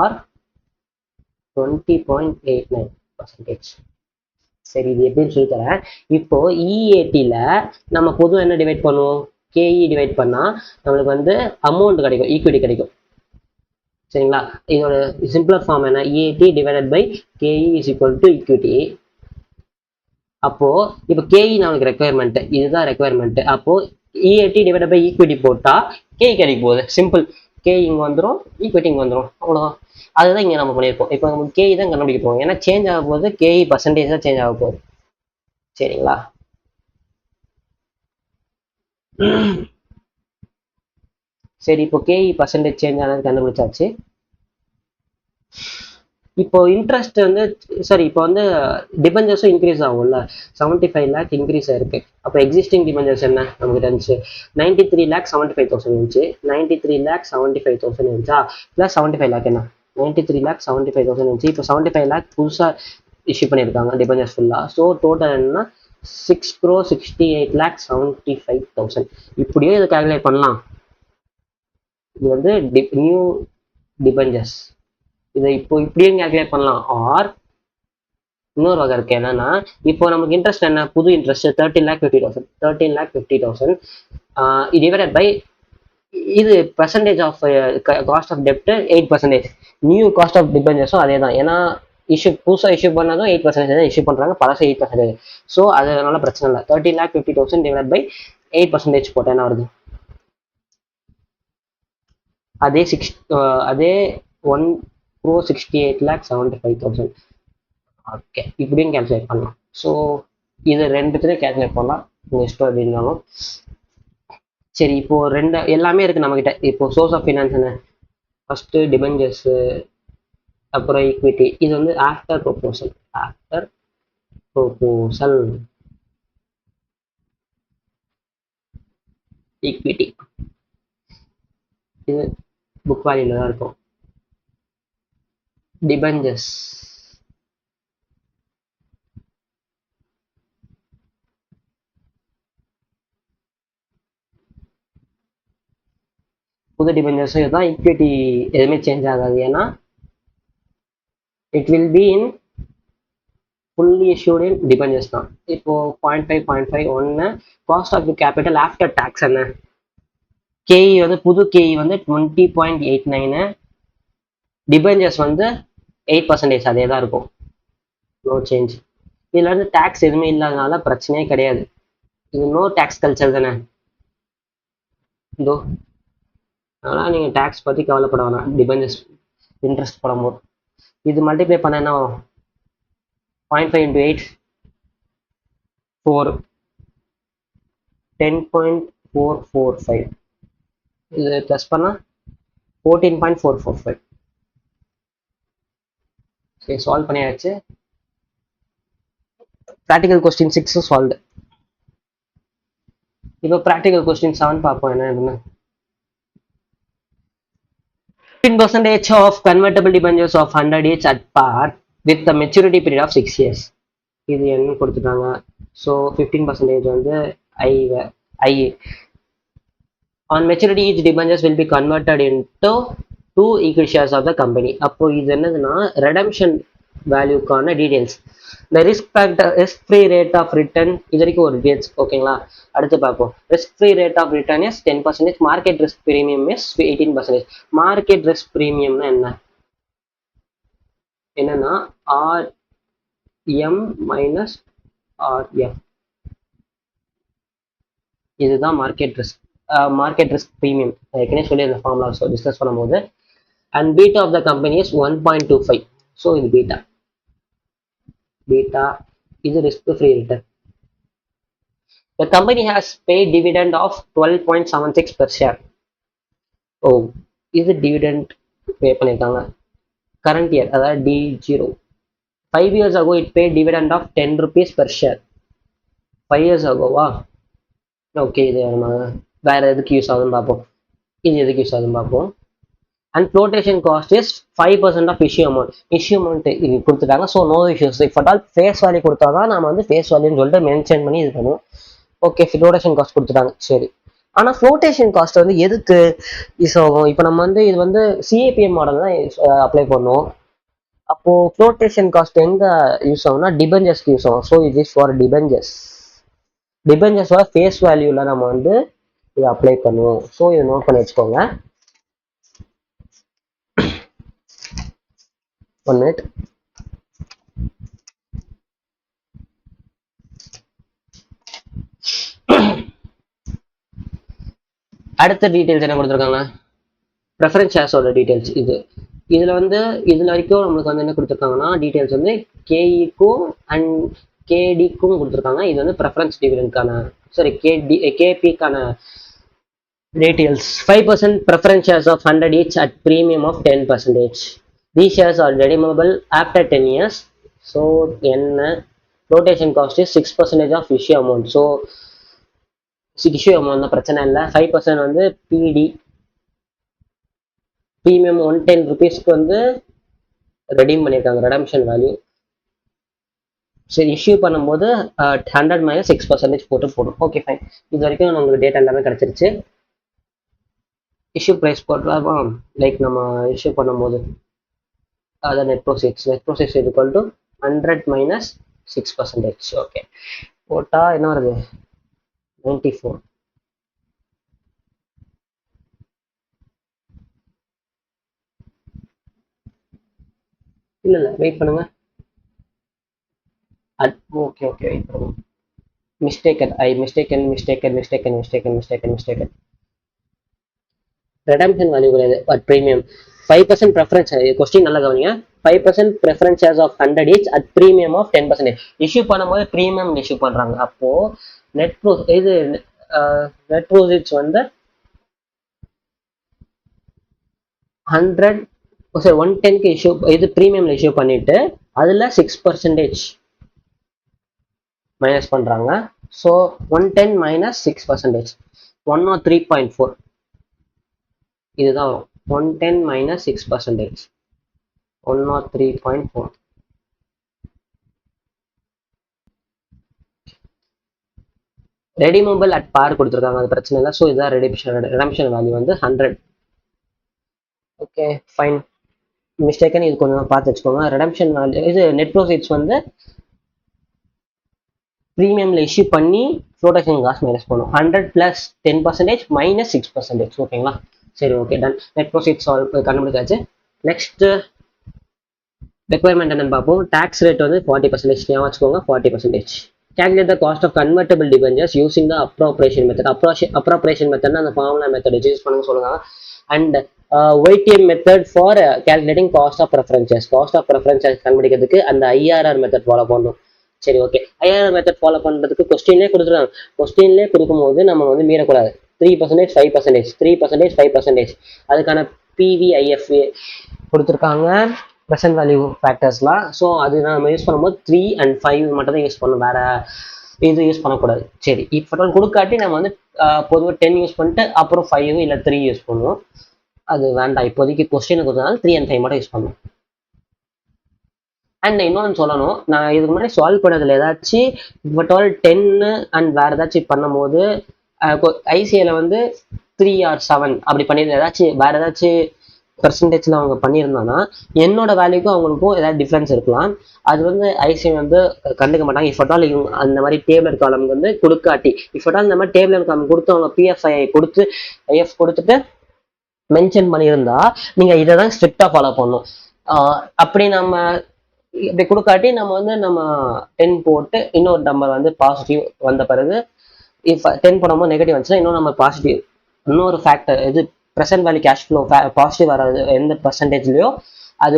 or 20.89%. சரி, இது எப்படின்னு சொல்லி தரேன். இப்போ இஏடியில் நம்ம பொதுவாக என்ன டிவைட் பண்ணுவோம், கேஇ டிவைட் பண்ணால் நம்மளுக்கு வந்து அமௌண்ட் கிடைக்கும், ஈக்விட்டி கிடைக்கும். சரிங்களா? இதோட சிம்பிளர் ஃபார்ம் என்ன, EAT divided by KE is equal to equity. அப்போ இப்போ கேஇ நம்மளுக்கு ரெக்குயர்மெண்ட், இதுதான் ரெக்குயர்மெண்ட். அப்போ இஏடி டிவைடட் பை ஈக்விட்டி போட்டால் கேஇ கிடைக்க போகுது. சிம்பிள். கேஇ இங்கே வந்துடும், ஈக்விட்டி இங்கே வந்துடும், அவ்வளோதான். அதுதான் இங்கே நம்ம பண்ணியிருப்போம். இப்போ நம்ம கேஇ தான் கண்டுபிடிக்க போவோம். ஏன்னா சேஞ்ச் ஆக போகுது, கேஇ பர்சன்டேஜ் தான் சேஞ்ச் ஆக போகுது. சரிங்களா? சரி, இப்போ கேஇ பர்சன்டேஜ் சேஞ்ச் ஆனது கண்டுபிடிச்சாச்சு. இப்போ இன்ட்ரெஸ்ட் வந்து சரி, இப்போ வந்து டிபெஞ்சர்ஸும் இன்க்ரீஸ் ஆகும்ல. 75 லேக் இன்க்ரீஸ் ஆயிருக்கு. அப்போ எக்ஸிஸ்டிங் டிபெஞ்சர்ஸ் என்ன நமக்கு இருந்துச்சு, 93,75,000 இருந்துச்சு. 93,75,000 இருந்துச்சா, ப்ளஸ் 75 லேக் என்ன, 93,75,000 இருந்துச்சு. இப்போ 75 லேக் புதுசாக இஷ்யூ பண்ணியிருக்காங்க டிபெஞ்சர்ஸ் ஃபுல்லாக. ஸோ டோட்டல் என்னன்னா 6,68,75,000. இப்படியே இதை கால்குலேட் பண்ணலாம். இது வந்து நியூ டிபெஞ்சர்ஸ். இதை இப்போ இப்படியும் கால்குலேட் பண்ணலாம். ஆர் இன்னொரு வகை இருக்கு. என்னன்னா, இப்போ நமக்கு இன்ட்ரெஸ்ட் என்ன, புது இன்ட்ரெஸ்ட் 13,50,000. 13,50,000 டிவைடட் பை இது பர்சன்டேஜ் ஆஃப் காஸ்ட் ஆஃப் டெப்ட் 8%. நியூ காஸ்ட் ஆஃப் டிபெஞ்சர்ஸும் அதே தான். ஏன்னா புதுசாக இஷ்யூ பண்ணதும் 8% தான் இஷ்யூ பண்ணுறாங்க, பழசு 8%. ஸோ அதனால பிரச்சனை இல்லை. 13,50,000 டிவைட் பை 8% போட்டால் என்ன வருது, அதே 1,68,75,000. ஓகே, இப்படியும் கேல்குலேட் பண்ணலாம். ஸோ இது ரெண்டுத்துலேயும் கேல்குலேட் பண்ணலாம், உங்கள் இஷ்டம் எப்படி இருந்தாலும். சரி, இப்போ எல்லாமே இருக்கு நம்மகிட்ட. இப்போ சோர்ஸ் ஆஃப் ஃபினான்ஸ் என்ன, ஃபர்ஸ்ட் டிபெஞ்சர்ஸ், அப்புறம் ஈக்விட்டி. இது வந்து ஆஃப்டர் ப்ரொபோசல். ஈக்விட்டி இது புக் வேல்யூல தான் இருக்கும். டிபெஞ்சர்ஸ் புது டிபெஞ்சர்ஸ் இதுதான். ஈக்விட்டி எதுவுமே சேஞ்ச் ஆகாது. ஏன்னா it will be in fully issued in debentures தான். இப்போ 0.5 1 காஸ்ட் ஆஃப் கேபிட்டல் ஆஃப்டர் டேக்ஸ் என்ன, கேஇ வந்து புது கேஇ வந்து 20.89, டிபெஞ்சர்ஸ் வந்து 8%, அதே தான் இருக்கும். No change. இதுல இருந்து டேக்ஸ் எதுவுமே இல்லாதனால பிரச்சனையே கிடையாது. இது நோ டேக்ஸ் கல்ச்சர் தானே. இதோ அதனால் நீங்கள் டேக்ஸ் பற்றி கவலைப்பட வேணாம். டிபெஞ்சர்ஸ் இன்ட்ரெஸ்ட் போடும்போது இது மல்டிப்ளை பண்ண என்ன வரும்? 0.5 into 8 4 10.445. இது ப்ளஸ் பண்ணால் 14.445. சரி, சால்வ் பண்ணியாச்சு. Practical question 6 solved. இப்போ ப்ராக்டிக்கல் கொஸ்டின் 7 பார்ப்போம் என்ன. 15% of convertible debentures of 100 each at par with the maturity period of 6 years. இது என்ன கொடுத்துட்டாங்க? ஸோ 15% வந்து ஐ on maturity each debentures will be converted into 2 equal shares of the company. அப்போ இது என்னதுன்னா redemption வேல்யூக்கான டீடைல்ஸ். இந்த risk free rate of return இது வரைக்கும் ஒரு டீடைல்ஸ். ஓகேங்களா, அடுத்து பார்ப்போம். Risk free rate of return is 10%. Market risk premium is 18%. Market risk பிரீமியம்னா என்னன்னா RM மைனஸ் RF. இதுதான் மார்க்கெட் ரிஸ்க் பிரீமியம். ஏற்கனவே சொல்லி அந்த ஃபார்முலா டிஸ்கஸ் பண்ணும்போது. And beta of the company is 1.25. So இது பீட்டா இது risk free return. The company has paid dividend of 12.76 per share. இது டிவிடெண்ட் பே பண்ணியிருக்காங்க கரண்ட் இயர், அதாவது D0. 5 years ago it paid dividend of 10 rupees per share. 5 years agoவா? Okay, இது நம்ம வேற எதுக்கு யூஸ் ஆகுதுன்னு பார்ப்போம். இது எதுக்கு யூஸ் ஆகுதுன்னு பார்ப்போம். And flotation cost is 5% of issue amount இது கொடுத்துட்டாங்க. So no issues. If at all face value கொடுத்தா தான் நம்ம வந்து ஃபேஸ் வேல்யூன்னு சொல்லிட்டு மென்ஷன் பண்ணி இது பண்ணுவோம். ஓகே, ஃப்ளோட்டேஷன் காஸ்ட் கொடுத்துட்டாங்க. சரி, ஆனால் ஃப்ளோட்டேஷன் காஸ்ட் வந்து எதுக்கு யூஸ் ஆகும்? இப்போ நம்ம வந்து இது வந்து சிஏபிஎம் மாடல் தான் அப்ளை பண்ணுவோம். அப்போ ஃப்ளோட்டேஷன் காஸ்ட் எங்க யூஸ் ஆகும்னா டிபெஞ்சர்ஸ்க்கு யூஸ் ஆகும். ஸோ இது இஸ் ஃபார் டிபெஞ்சர்ஸோட ஃபேஸ் வேல்யூல நம்ம வந்து இதை அப்ளை பண்ணுவோம். ஸோ இதை நோட் பண்ணி வச்சுக்கோங்க. 1 minute. அடுத்த டீடைல்ஸ் என்ன கொடுத்துருக்காங்க? ப்ரெஃபரன்ஸ் ஷேர்ஸோட டீடைல்ஸ். இதுல வரைக்கும் நம்மளுக்கு வந்து என்ன கொடுத்துருக்காங்கன்னா டீடைல்ஸ் வந்து கேஇக்கும் அண்ட் கேடிக்கும் கொடுத்துருக்காங்க. இது வந்து preference டிவிடெண்ட்கான கேபிக்கான details. 5% preference shares of 100 each at premium of 10%. These shares are redeemable after 10 years. So என்ன rotation cost is 6% of issue amount. So issue amount தான் பிரச்சனை இல்லை. 5% வந்து PD premium 110 rupeesக்கு வந்து ரெடீம் பண்ணியிருக்காங்க, ரெடம்ஷன் வேல்யூ. சரி, இஷ்யூ பண்ணும்போது 100 minus 6% போடும். Okay, fine. இது வரைக்கும் உங்களுக்கு டேட்டா எல்லாமே கிடைச்சிருச்சு. இஷ்யூ ப்ரைஸ் போட்டலாமா? லைக் நம்ம இஷ்யூ பண்ணும்போது அதான் நெட் ப்ரோசீட்ஸ் இது ஈக்குவல் டு 100 minus 6%. ஓகே, போட்டால் என்ன வருது? 94. இல்லை வெயிட் பண்ணுங்க. ஓகே வெயிட் பண்ணுங்க. மிஸ்டேக்கன். ரெடம்ஷன் வேல்யூ கிடையாது, பட் ப்ரீமியம். 5% ப்ரெஃபரன்ஸ். கொஸ்டின் நல்லா கவனிங்க. 5% preference shares of 100 each at premium of 10%. இஷ்யூ பண்ணும்போது ப்ரீமியம் இஷ்யூ பண்றாங்க. அப்போ நெட் ப்ரோசீட்ஸ் வந்து 110க்கு இஷ்யூ, இது ப்ரீமியம்ல இஷ்யூ பண்ணிட்டு அதுல 6% மைனஸ் பண்றாங்க. So 110 minus 6%, 103.4. இதுதான் வரும். 110 minus 6%, 103.4. ரெடிமபிள் அட் பார் கொடுத்துருக்காங்க, அது பிரச்சனை இல்லை. ஸோ இதுதான் ரெடம்ஷன் வேல்யூ வந்து 100. Okay, fine. மிஸ்டேக்கன் இது கொஞ்சம் பார்த்து வச்சுக்கோங்க. ரெடம்ஷன் வேல்யூ இது நெட் ப்ரோசீட்ஸ் வந்து ப்ரீமியம்ல இஷ்யூ பண்ணி ஃப்ளோட்டேஷன் காஸ்ட் மைனஸ் பண்ணும். 100 plus 10% minus 6%. ஓகேங்களா? சரி, ஓகே, டன். நெட் ப்ரோசீட்ஸ் கண்டுபிடிச்சாச்சு. நெக்ஸ்ட் ரெக்குவயர்மெண்ட் என்னன்னு பார்ப்போம். டேக்ஸ் ரேட் வந்து 40% ஞாபகம் வச்சுக்கோங்க, 40%. Calculate the cost of convertible debentures using the appropriation method. Appropriation method அந்த ஃபார்முலா மெத்தட் யூஸ் பண்ணுங்க சொல்லுங்க. And YTM method for calculating cost of preferences. Cost of preferences கண்டுபிடிக்கிறதுக்கு அந்த IRR மெத்தட் ஃபாலோ பண்ணணும். சரி, ஓகே. IRR மெத்தட் ஃபாலோ பண்ணுறதுக்கு கொஸ்டின்லேயே கொடுத்துருக்காங்க. கொஸ்டின்லேயே கொடுக்கும்போது நம்ம வந்து மீறக்கூடாது. 3%, 5%, 3%, 5%. அதுக்கான PVIF கொடுத்துருக்காங்க, ப்ரெசன்ட் வேல்யூ ஃபேக்டர்ஸ்லாம். ஸோ அது நம்ம யூஸ் பண்ணும்போது 3 and 5 மட்டும் தான் யூஸ் பண்ணணும், வேற இது யூஸ் பண்ணக்கூடாது. சரி, இப்போ கொடுக்காட்டி நம்ம வந்து பொதுவாக 10 யூஸ் பண்ணிட்டு அப்புறம் 5 இல்லை 3 யூஸ் பண்ணுவோம். அது வேண்டாம், இப்போதைக்கு கொஸ்டின் கொடுத்ததுனால 3 and 5 மட்டும் யூஸ் பண்ணுவோம். அண்ட் இன்னொன்று சொல்லணும், நான் இதுக்கு முன்னாடி சால்வ் பண்ணதில் ஏதாச்சும் இப்போ 10 அண்ட் வேற ஏதாச்சும் பண்ணும்போது ஐசிஐல வந்து 3 or 7 அப்படி பண்ணியிருந்தேன், ஏதாச்சும் வேற ஏதாச்சும் பெர்சன்டேஜ்ல அவங்க பண்ணியிருந்தாங்கன்னா என்னோட வேல்யூக்கும் அவங்களுக்கும் ஏதாவது டிஃப்ரென்ஸ் இருக்கலாம். அது வந்து ஐசிஐ வந்து கண்டுக்க மாட்டாங்க. இஃபட்டால் அந்த மாதிரி டேபிள் காலம் வந்து கொடுக்காட்டி, இஃபட்டால் இந்த மாதிரி டேபிள் காலம் கொடுத்து அவங்க பிஎஃப்ஐ கொடுத்து ஐஎஃப் கொடுத்துட்டு மென்ஷன் பண்ணியிருந்தா நீங்க இதை தான் ஸ்ட்ரிக்டா ஃபாலோ பண்ணணும். அப்படி நம்ம இப்படி கொடுக்காட்டி நம்ம வந்து நம்ம 10 போட்டு இன்னொரு நம்பர் வந்து பாசிட்டிவ் வந்த பிறகு இஃப் 10 போடும்போது நெகட்டிவ் வந்துச்சுன்னா இன்னும் நம்ம பாசிட்டிவ் இன்னொரு ஃபேக்டர் இது present value cash flow positive வராது எந்த பர்சன்டேஜ்லையோ அது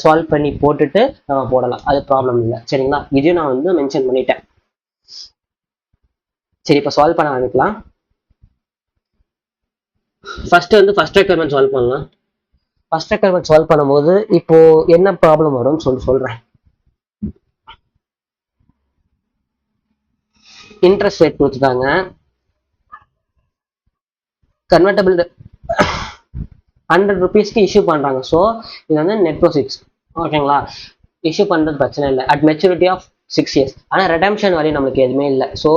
சால்வ் பண்ணி போட்டுட்டு நம்ம போடலாம், அது ப்ராப்ளம் இல்லை. சரிங்களா, இதையும் நான் வந்து மென்ஷன் பண்ணிட்டேன். சரி, இப்போ சால்வ் பண்ண ஆரம்பிக்கலாம். ஃபர்ஸ்ட் வந்து ஃபர்ஸ்ட் ரெக்யர்மெண்ட் சால்வ் பண்ணலாம். ஃபர்ஸ்ட் ரெக்யர்மெண்ட் சால்வ் பண்ணும்போது இப்போ என்ன ப்ராப்ளம் வரும்னு சொல்றேன். இன்ட்ரெஸ்ட் ரேட் கொடுத்துட்டாங்க, கன்வெர்டபிள் 100 rupeesக்கு இஷ்யூ பண்றாங்க. ஸோ இது வந்து நெட் ப்ரோசிட்ஸ், ஓகேங்களா. இஷ்யூ பண்றது பிரச்சனை இல்லை அட் மெச்சூரிட்டி ஆஃப் 6 years. ஆனால் ரெடம்ஷன் வேல்யூ நம்மளுக்கு எதுவுமே இல்லை. ஸோ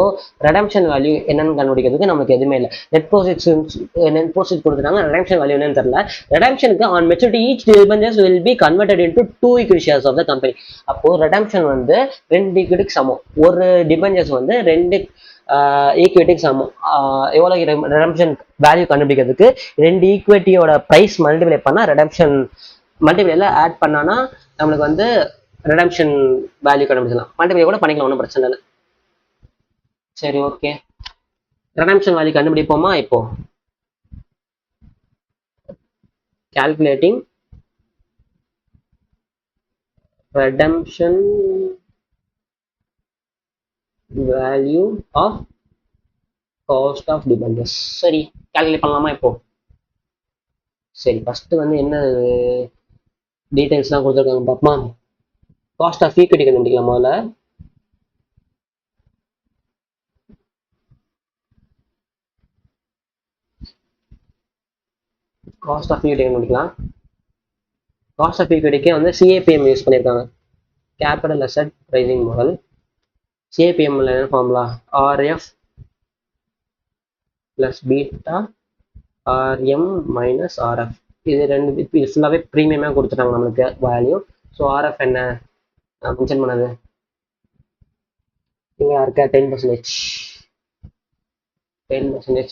ரெடம்ஷன் வேல்யூ என்னன்னு கண்டுபிடிக்கிறதுக்கு நம்மளுக்கு எதுவுமே இல்லை. நெட் ப்ரோசிட்ஸ் கொடுத்துட்டாங்க, ரெடம்ஷன் வேல்யூ என்னன்னு தெரியல. ரெடம்ஷனுக்கு on maturity each debentures will be converted into 2 equity shares of the company. அப்போ ரெடம்ஷன் வந்து 2 ஈக்விட்டிக்கு சமம். ஒரு டிபெஞ்சர்ஸ் வந்து 2 ஈக்விட்டிக்கு சமம். எவ்வளோ ரெடம்ஷன் வேல்யூ கண்டுபிடிக்கிறதுக்கு 2 ஈக்விட்டியோட ப்ரைஸ் மல்டிப்ளை பண்ணா ரெடம்ஷன் மல்டிப்ளைல ஆட் பண்ணானா நம்மளுக்கு வந்து ரெடம்ஷன் வேல்யூ கண்டுபிடிச்சலாம். மல்டிப்ளை கூட பண்ணிக்கலாம், ஒன்றும் பிரச்சனை இல்லை. சரி, ஓகே. ரெடம்ஷன் வேல்யூ கண்டுபிடிப்போமா? இப்போ calculating redemption value of cost of debentures. சரி, கால்குலேட் பண்ணலாமா இப்போ? சரி, ஃபர்ஸ்ட் வந்து என்ன டீடைல்ஸ்லாம் கொடுத்துருக்காங்க பாப்போமா. காஸ்ட் ஆஃப் ஈக்விட்டி கண்டுபிடிக்கலாம் முதல்ல. காஸ்ட் ஆஃப் ஈக்விட்டி கண்டுபிடிக்கலாம். காஸ்ட் ஆஃப் ஈக்விட்டிக்கு வந்து சிஏபிஎம் யூஸ் பண்ணியிருக்காங்க, கேபிட்டல் அசெட் பிரைசிங் மாடல். சிஏபிஎம்ல என்ன formula? RF plus beta RM minus RF. இது ரெண்டு இது ஃபுல்லாகவே ப்ரீமியமாக கொடுத்துட்டாங்க நம்மளுக்கு வேல்யூ. ஸோ ஆர்எஃப் என்ன மென்ஷன் பண்ணது இங்கே இருக்க 10%.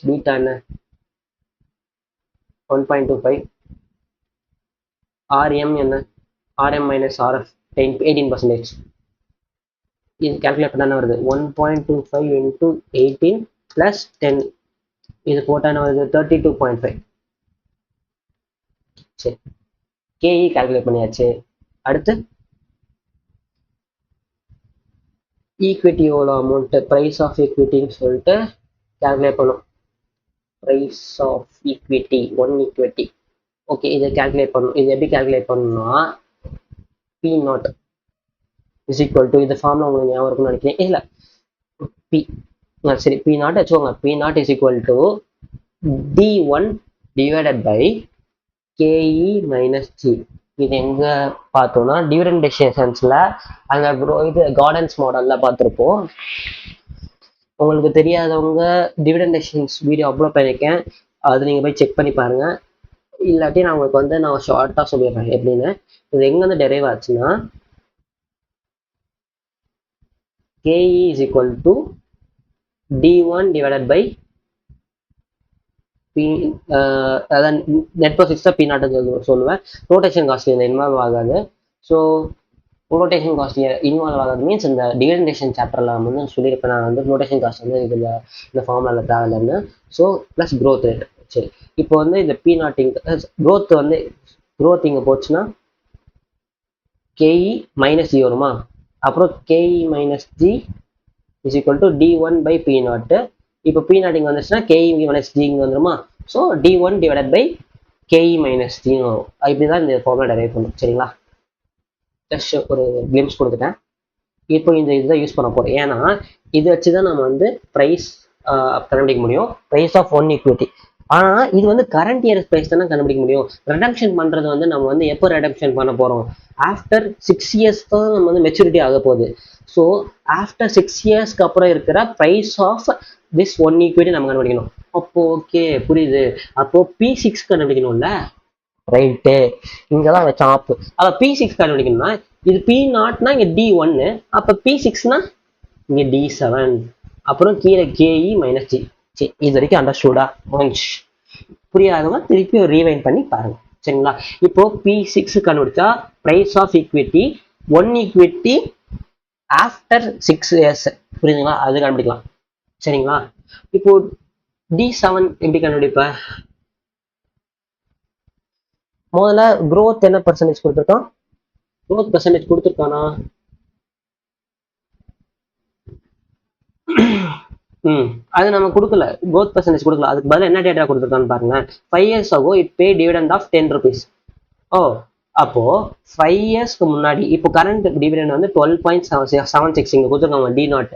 பீட்டா என்ன 1.25. ஆர்எம் என்ன? RM minus RF 18%. இது கால்குலேட் பண்ணா வருது 1.25 into 18 plus 10. இது போட்டான வருது 32.5. சரி, கேஇ கால்குலேட் பண்ணியாச்சு. அடுத்து ஈக்விட்டியோட அமௌண்ட், பிரைஸ் ஆஃப் ஈக்விட்டின்னு சொல்லிட்டு கால்குலேட் பண்ணும். Price of equity 1 equity. Okay, இதை கால்குலேட் பண்ணணும். இது எப்படி கால்குலேட் பண்ணணும்னா P0 is equal to, இந்த ஃபார்முலா உங்களுக்கு ஞாபகம் இருக்கும்னு நினைக்கிறேன். இல்லை பி சரி, P0 வச்சுக்கோங்க. P0 is equal to D1 divided by KE minus G. இது எங்க பார்த்தோம்னா டிவிடெண்ட் டெசிஷன்ஸ்ல அந்த இது கார்டன்ஸ் மாடல்ல பார்த்துருப்போம். உங்களுக்கு தெரியாதவங்க டிவிடெண்ட் டெசிஷன்ஸ் வீடியோ அப்லோட் பண்ணியிருக்கேன், அது நீங்க போய் செக் பண்ணி பாருங்க. இல்லாட்டி நான் உங்களுக்கு வந்து நான் ஷார்ட்டா சொல்லிடுறேன் எப்படின்னு. இது எங்க வந்து டெரைவ் ஆச்சுன்னா KE is equal to D1 divided by P, அதான் நெட் ப்ராஃபிட்ஸ் தான் P0 சொல்லுவேன். ரொட்டேஷன் காஸ்ட் இதில் இன்வால்வ் ஆகாது. ஸோ ஃப்ளோட்டேஷன் காஸ்ட் இன்வால்வ் ஆகாது மீன்ஸ் இந்த டிகிரண்டேஷன் சாப்டரில் வந்து சொல்லியிருப்பேன் நான் வந்து ஃப்ளோட்டேஷன் காஸ்ட் வந்து இதில் இந்த ஃபார்முலாவில் தேவையில்லைன்னு. So plus growth rate. சரி, இப்போ வந்து இந்த பி நாட்டிங் க்ரோத் வந்து க்ரோத் இங்கே போச்சுன்னா கேஇ மைனஸ் ஜி வருமா, அப்புறம் KE minus G is equal to D one by P nought. இப்போ பி நாட் இங்கே வந்துச்சுன்னா கேஇ மைனஸ் ஜி இங்கே வந்துருமா. So D one divided by KE minus ஜின்னு வரும். இப்படி தான் இந்த ஃபார்முலா டெரைவ் பண்ணும். சரிங்களா, ஜஸ்ட் ஒரு கிளிம்ஸ் கொடுத்துட்டேன். இப்போ இந்த இதுதான் யூஸ் பண்ண போகிறோம். ஏன்னா இது வச்சு தான் நம்ம வந்து ப்ரைஸ் கண்டுபிடிக்க முடியும், ப்ரைஸ் ஆஃப் ஒன் ஈக்விட்டி. ஆனால் இது வந்து கரண்ட் இயர் ப்ரைஸ் தானே கண்டுபிடிக்க முடியும். ரெடம்ஷன் பண்ணுறது வந்து நம்ம வந்து எப்போ ரெடம்ஷன் பண்ண போகிறோம், ஆஃப்டர் 6 இயர்ஸ் தான் நம்ம வந்து மெச்சூரிட்டி ஆக போகுது. ஸோ ஆஃப்டர் 6 இயர்ஸ்க்கு அப்புறம் இருக்கிற price of this one equity நம்ம கண்டுபிடிக்கணும். அப்போ ஓகே புரியுது. அப்போ P6 கண்டுபிடிக்கணும்ல, ரைட்டு, இங்கதான் வச்சான் ஆப்பு. அப்ப P6 கண்டுபிடிக்கணும்னா இது P நாட்னா இங்க D1, அப்ப P6னா இங்க D7, அப்புறம் கீழே KE மைனஸ் ஜி. இது வரைக்கும் அண்டர்ஸ்டூடா? புரியாதவங்க திருப்பி ஒரு ரீவைண்ட் பண்ணி பாருங்க. சரிங்களா, இப்போ P6 கண்டுபிடிச்சா price of equity one equity after 6 years, புரியுதுங்களா, அது கண்டுபிடிக்கலாம். சரிங்களா, இப்போ D7 எப்படி கண்டுபிடிப்ப? முதல்ல growth என்ன பர்சன்டேஜ் கொடுத்துருக்கான், growth பர்சன்டேஜ் கொடுத்துருக்கானா? அது நம்ம கொடுக்கல, growth பர்சன்டேஜ் கொடுக்கல. அதுக்கு பதில் என்ன டேட்டா கொடுத்துருக்கான்னு பாருங்க. 5 years ago it paid dividend of 10 rupees. ஓ, அப்போ 5 இயர்ஸ்க்கு முன்னாடி இப்போ கரண்ட் டிவிடெண்ட் வந்து 12.76 இங்க கொடுத்துருக்காங்க. டி நாட்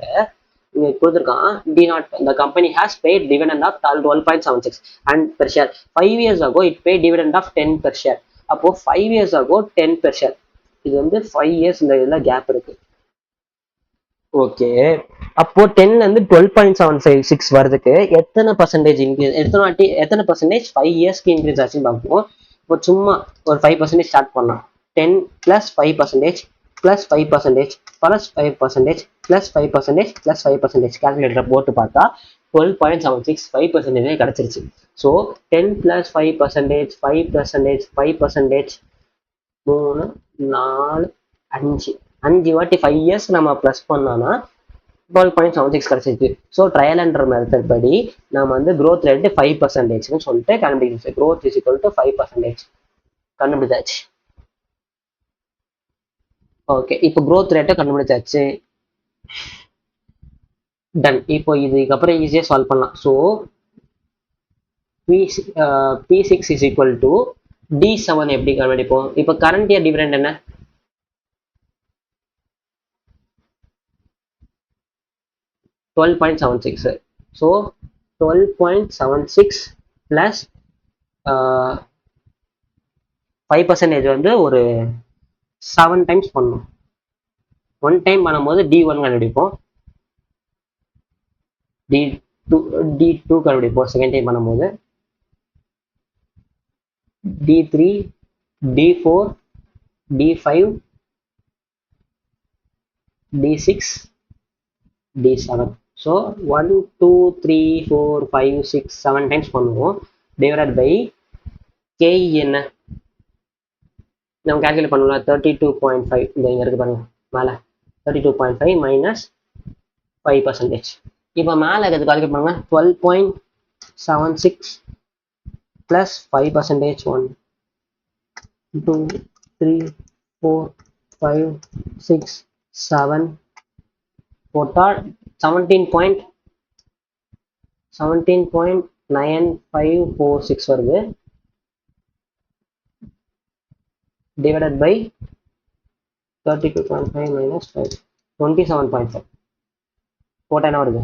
இங்க கொடுத்துருக்கான். D nought the company has paid dividend of 12.76 and per share. 5 years ago it paid dividend of 10 per share. அப்போ 5 years ago 10 per share. இது வந்து 5 இயர்ஸ் இந்த இதுல கேப் இருக்கு. ஓகே, அப்போ 10ல இருந்து 12.76 வருதுக்கு எத்தனை பர்சன்டேஜ் இன்க்ரீஸ், எத்தனை பர்சன்டேஜ் 5 இயர்ஸ்க்கு இன்க்ரீஸ் ஆச்சுன்னு பார்ப்போம். இப்போ சும்மா ஒரு 5% ஸ்டார்ட் பண்ணலாம். 10 + 5% + 5% + 5% + 5% + 5% கால்குலேட்டர் போட்டு பார்த்தா 12.76 5% கிடைச்சிருச்சு. ஸோ 10 + 5%, 5%, 5%, 3, 4, 5 5 வாட்டி 5 இயர்ஸ் நம்ம ப்ளஸ் பண்ணோம்னா 12.76 கிடைச்சிருக்கு. So trial and error method படி நம்ம வந்து growth rate 5%ன்னு சொல்லிட்டு கண்டுபிடிச்சு growth is equal to 5% கண்டுபிடிச்சாச்சு. ஓகே, இப்போ growth rate கண்டுபிடிச்சாச்சு, டன். இப்போ இதுக்கப்புறம் ஈஸியா சால்வ் பண்ணலாம். So P6 is equal to D7 எப்படி கண்டுபிடிப்போம்? இப்போ கரண்ட் இயர் டிவிடெண்ட் என்ன? 12.76. So 12.76 plus 5% வந்து ஒரு 7 டைம்ஸ் பண்ணணும். 1 டைம் பண்ணும்போது D1 கண்டுபிடிப்போம், D2 கண்டுபிடிப்போம். செகண்ட் டைம் பண்ணும்போது D3, D4, D5, D6, D7. So 1, 2, 3, 4, 5, 6, 7 times பண்ணுவோம். டிவைடட் பை KE என்ன நம்ம கால்குலேட் பண்ணலாம். 32.5 இந்த இங்கே இருக்கு பாருங்க மேலே, 32.5 மைனஸ் 5%. இப்போ மேலே இருக்கிறது கால்குலேட் பண்ணுங்க. 12.76 ப்ளஸ் 5%. 1, 2, 3, 4, 5, 6, 7 போட்டால் 17.9546 வருது. டிவைடட் பை 32.5 மைனஸ் 5 27.5 போட்டால் என்ன வருது?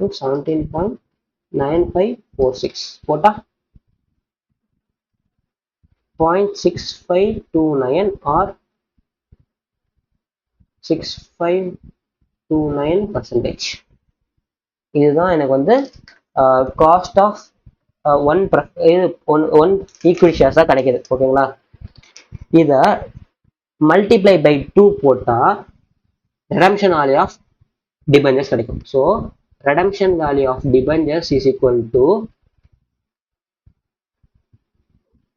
17.9546 போட்டா 0.6529 ஆர் 6529%. இதுதான் எனக்கு வந்து காஸ்ட் ஆஃப் ஒன் ஈக்விட்டி ஷேர்ஸா கிடைக்குது. ஓகேங்களா, இதை மல்டிப்ளை பை 2 போட்டா redemption value of debentures கிடைக்கும். So redemption value of debentures is equal to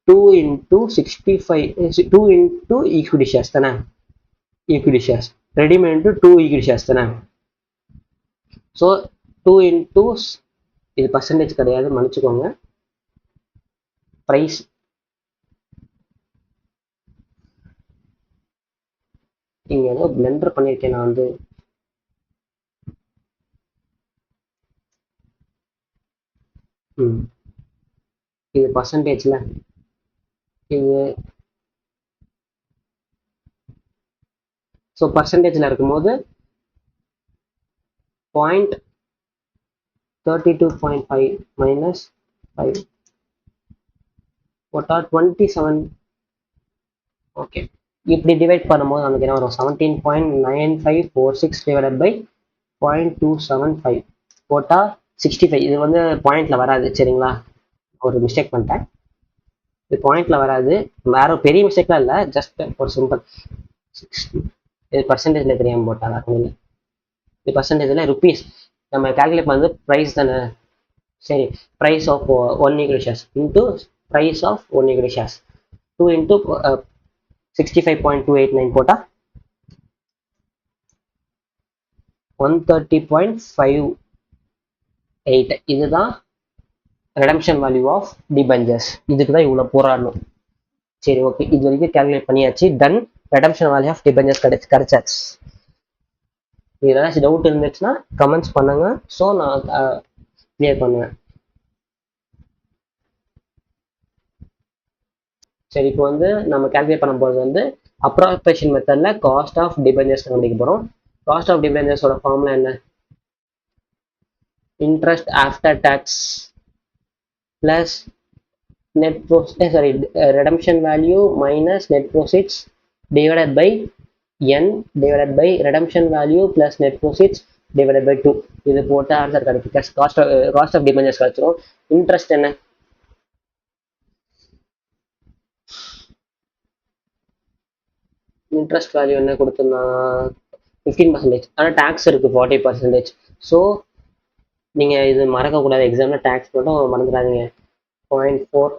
2 into 65 2 into equity shares தானே, equity shares redeem into 2 equity shares தானே. ஸோ 2 into இது பர்சன்டேஜ் கிடையாது மன்னிச்சுக்கோங்க, ப்ரைஸ் இங்க ஏதோ பிளெண்டர் பண்ணியிருக்கேன் நான் வந்து. இது பர்சன்டேஜ்ல இது ஸோ பர்சன்டேஜ்ல இருக்கும்போது 0.32.5 minus 5 what are 27. ஓகே, இப்படி டிவைட் பண்ணும்போது நமக்கு என்ன வரும், 17.9546 divided by 0.275 போட்டா 65. இது வந்து பாயிண்ட்ல வராது சரிங்களா, ஒரு மிஸ்டேக் பண்ணிட்டேன், இது பாயிண்ட்ல வராது, வேற பெரிய மிஸ்டேக்லாம் இல்லை, ஜஸ்ட் ஒரு சிம்பிள். இது பர்சன்டேஜ்ல தெரியாம போட்டாங்க, இது பர்சன்டேஜ்ல ருபீஸ் நம்ம கால்குலேட் பண்ணது ப்ரைஸ் தானே. சரி, price of 1 equity shares into price of 1 equity shares 2 into 65.289 போட்டா 130.58. இதுதான் ரெடம்ஷன் வேல்யூ ஆஃப் டிபெஞ்சர்ஸ். இதுக்கு தான் இவ்வளோ போராடணும். சரி ஓகே, இது வரைக்கும் கால்குலேட் பண்ணியாச்சு, done. Redemption value of debentures கிடைச்சாச்சு. இதில் ஏதாச்சும் டவுட் இருந்துச்சுன்னா கமெண்ட்ஸ் பண்ணுங்க, ஸோ நான் கிளியர் பண்ணுவேன். சரி, இப்போ வந்து நம்ம கால்குலேட் பண்ணும்போது வந்து அப்ராக்சிமேஷன் மெத்தட்ல காஸ்ட் ஆஃப் டிபெஞ்சர்ஸ் கண்டுபிடிக்க போகிறோம். காஸ்ட் ஆஃப் டிபெஞ்சர்ஸோட ஃபார்முலா என்ன, interest after tax plus net redemption value minus net proceeds divided by n divided by redemption value plus net proceeds divided by 2. இது போட்டு ஆன்சர் கிடைக்கும், காஸ்ட் ஆஃப் டிபெஞ்சர்ஸ் கிடைச்சிரும். இன்ட்ரெஸ்ட் என்ன, இன்ட்ரெஸ்ட் வேல்யூ என்ன கொடுத்துருந்தா 15%, ஆனால் டேக்ஸ் இருக்கு 40%. ஸோ நீங்கள் இது மறக்கக்கூடாது, எக்ஸாமில் டேக்ஸ் மட்டும் மறந்துடாதீங்க. 0.4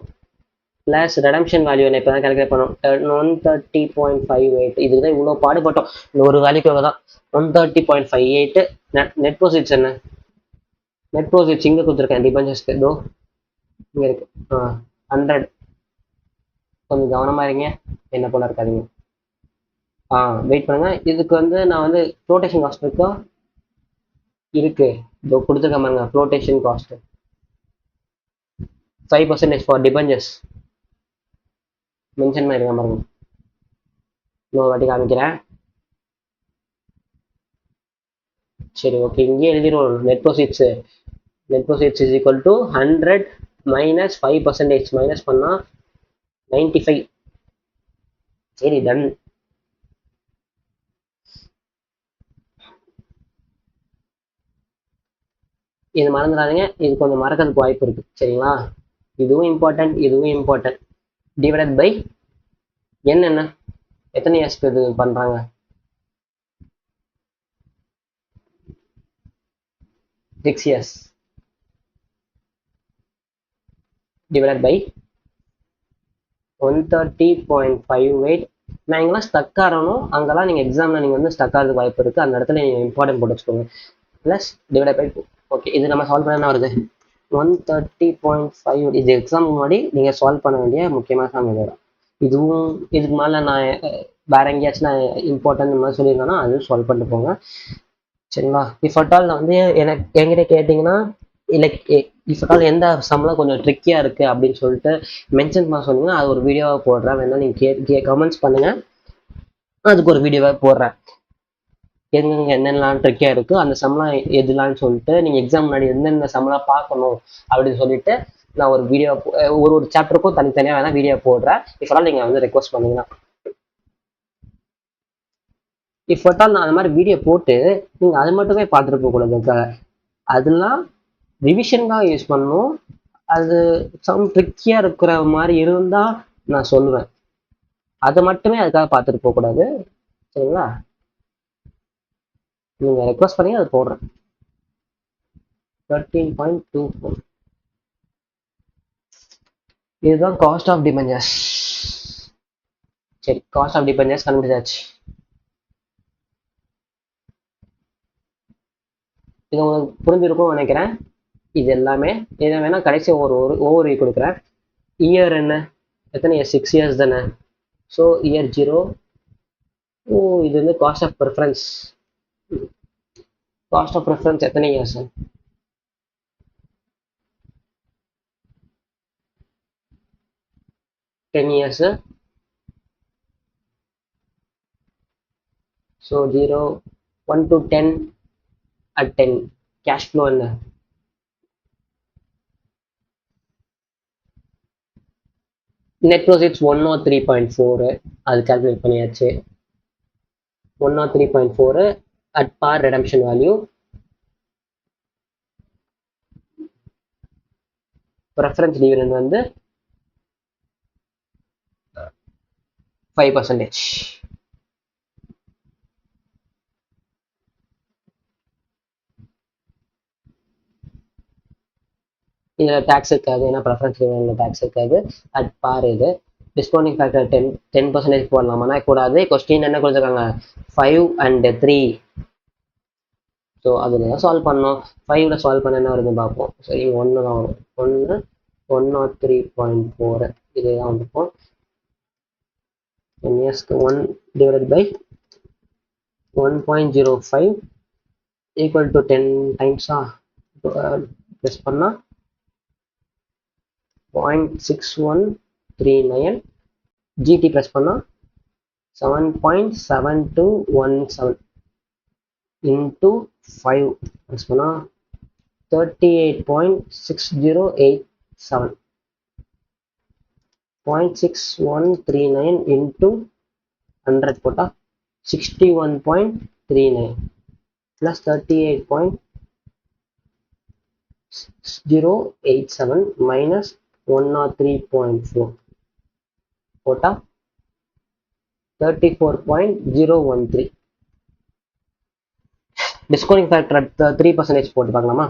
பிளஸ் ரெடம்ஷன் வேல்யூ என்ன இப்போ தான் கால்குலேட் பண்ணோம், 130.58. இதுக்கு தான் இவ்வளோ பாடுபட்டோம், இந்த ஒரு வேல்யூக்காக தான். 130.58. நெட் ப்ரோசிட்ஸ் என்ன, நெட் ப்ரோசிட்ஸ் இங்கே கொடுத்துருக்கேன் டிபெஞ்சர்ஸ்க்கு, இதோ இங்கே இருக்கு 100. கொஞ்சம் கவனமாக இருங்க, என்ன போல இருக்காதீங்க. வெயிட் பண்ணுங்க, இதுக்கு வந்து நான் வந்து ஃப்ளோட்டேஷன் காஸ்ட் இருக்கா இருக்கு, இதோ கொடுத்துருக்கேன் பாருங்க, flotation cost 5% for debentures mention பண்ணிருக்கேன் பாருங்க. இன்னொரு வாட்டி காமிக்கிறேன். சரி ஓகே, இங்கே எழுதிடுவோம். Net proceeds is equal to 100 minus 5% minus பண்ணா 95. சரி டன். இது மறந்துடாதீங்க, இது கொஞ்சம் மறக்கிறதுக்கு வாய்ப்பு இருக்கு சரிங்களா. இதுவும் இம்பார்ட்டன்ட், இதுவும் இம்பார்ட்டன்ட். டிவைடட் பை என்ன, எத்தனை இயர்ஸ்க்கு இது பண்றாங்க, 6 years divided by 130.58. நான் இங்கெல்லாம் ஸ்டக் ஆகணும், அங்கெல்லாம் நீங்கள் எக்ஸாமில் நீங்கள் வந்து ஸ்டக் ஆகிறதுக்கு வாய்ப்பு இருக்குது, அந்த இடத்துல நீங்கள் இம்பார்ட்டன்ட் போட்டு வச்சுக்கோங்க. Plus divide by 2. ஓகே, இது நம்ம சால்வ் பண்ண என்ன வருது, 130.5. இது எக்ஸாம் முன்னாடி நீங்கள் சால்வ் பண்ண வேண்டிய முக்கியமான சம் இது. இதுவும் இதுக்கு மேலே நான் வேற எங்கேயாச்சும் நான் இம்பார்ட்டன்ட் மாதிரி சொல்லியிருந்தேன்னா அதுவும் சால்வ் பண்ணிட்டு போங்க சரிங்களா. இஃப் அட் ஆல் நான் வந்து என்கிட்ட கேட்டிங்கன்னா லைக் இஃப் அட் ஆல் எந்த சம்லாம் கொஞ்சம் ட்ரிக்கியாக இருக்குது அப்படின்னு சொல்லிட்டு மென்ஷன் பண்ண சொன்னீங்கன்னா அது ஒரு வீடியோவாக போடுறேன், வேணா நீங்கள் கமெண்ட்ஸ் பண்ணுங்கள், அதுக்கு ஒரு வீடியோவாக போடுறேன். எங்கெங்க என்னென்னலாம் ட்ரிக்கியாக இருக்குது அந்த சம்லாம் எதுலான்னு சொல்லிட்டு நீங்கள் எக்ஸாம் முன்னாடி எந்தெந்த சம்லாம் பார்க்கணும் அப்படின்னு சொல்லிட்டு நான் ஒரு வீடியோ ஒரு சாப்டருக்கும் தனித்தனியாக வேணால் வீடியோ போடுறேன். இஃப் அட் ஆல் நீங்கள் வந்து ரெக்வஸ்ட் பண்ணீங்கன்னா, இஃப் அட் ஆல் நான் அந்த மாதிரி வீடியோ போட்டு நீங்கள் அது மட்டுமே பார்த்துட்டு போகக்கூடாது, அதெல்லாம் ரிவிஷன் தான் யூஸ் பண்ணணும். அது சம் ட்ரிக்கியாக இருக்கிற மாதிரி இருந்தால் நான் சொல்லுவேன், அதை மட்டுமே அதுக்காக பார்த்துட்டு போகக்கூடாது சரிங்களா. நீங்கள் ரெக்வஸ்ட் பண்ணி அது போடுறேன். 13.24 இதுதான் காஸ்ட் ஆஃப் டிபெஞ்சர்ஸ். சரி, காஸ்ட் ஆஃப் டிபெஞ்சர்ஸ் கண்டுபிடிச்சாச்சு. இது உங்களுக்கு புரிஞ்சிருக்கும்னு நினைக்கிறேன். இது எல்லாமே இதை வேணா கடைசி ஒவ்வொரு கொடுக்குறேன். இயர் என்ன, எத்தனை இயர், 6 இயர்ஸ் தானே. So year 0. இது வந்து cost of preference. Cost of preference எத்தனை years, 10 years. So 0 1 to 10 at 10. Cash flow என்ன, நெட் ப்ரோசிட்ஸ் 103.4. அது கால்குலேட் பண்ணியாச்சு. 103.4 at par redemption value. Preference dividend வந்து 5%. இதில் டேக்ஸ் இருக்காது, ஏன்னா ப்ரெஃபரன்ஸ் டிவிடெண்ட்ல டேக்ஸ் இருக்காது. அட் பார் இது. டிஸ்கவுண்டிங் ஃபேக்டர் 10% போடலாமானா கூடாது. கொஸ்டின் என்ன கொடுத்துருக்காங்க, 5 and 3. ஸோ அதில் தான் சால்வ் பண்ணோம். 5ல சால்வ் பண்ண என்ன வருதுன்னு பார்ப்போம். சரி, 1 தான் வரும். 103.4 இதே தான் வந்துருக்கும். 10 இயர்ஸ்க்கு 1 divided by 1.05 equal to 10 டைம்ஸா plus பண்ணால் 0.6139. ஜிடி ப்ளஸ் பண்ணால் 7.7217 into 5 ப்ளஸ் பண்ணால் 38.6087. 0.6139 into 100 போட்டால் 61.39 plus 38.6087 minus 103.4 போட்டால் 34.013. டிஸ்கவுண்டிங் ஃபேக்டர் 3% போட்டு பார்க்கலாமா.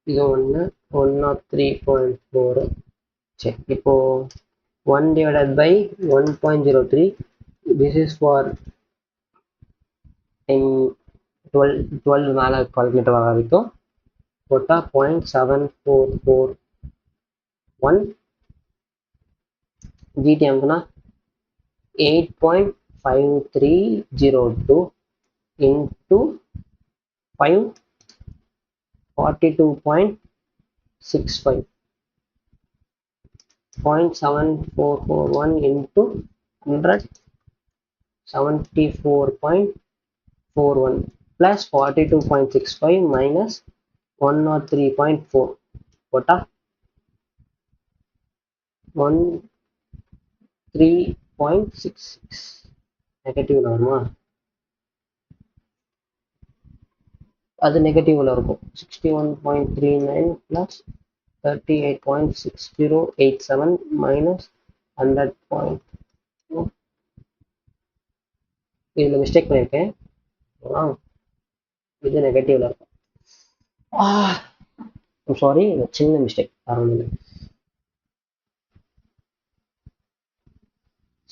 இது 103.4. சரி, இப்போ 1 divided by 1.03. This is for 12 மேலே கால்குலேட்டர் வர வரைக்கும் போட்டால் 0.7441. ஜிடிஎம்க்குனா 8.5302 into 5 42.65. 0.7441 into 100 74.41 plus 42.65 minus 103.4 போட்டா 13.66. நெகட்டிவ் வருமா, அது நெகட்டிவ்ல இருக்கும். 61.39 plus 38.6087 minus 100.4. இதில் மிஸ்டேக் பண்ணியிருக்கேன், இது நெகட்டிவ்ல இருக்கும். சாரி, சின்ன மிஸ்டேக், ஆரம்பிங்க.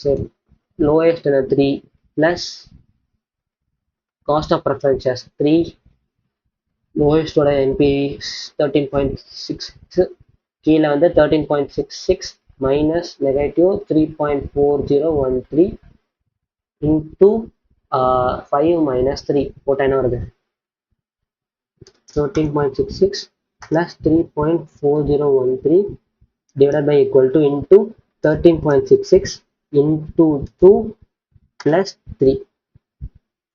சரி, lowest 3 plus cost of preference 3. லோயஸ்டோட என்பி 13.66, கீழே வந்து 13.66 மைனஸ் நெகட்டிவ் 3.4013 இன்டூ 5 மைனஸ் 3 போட்டால் என்ன வருது, 13.66 plus 3.4013 divided by equal to into 13.66 into 2 plus 3,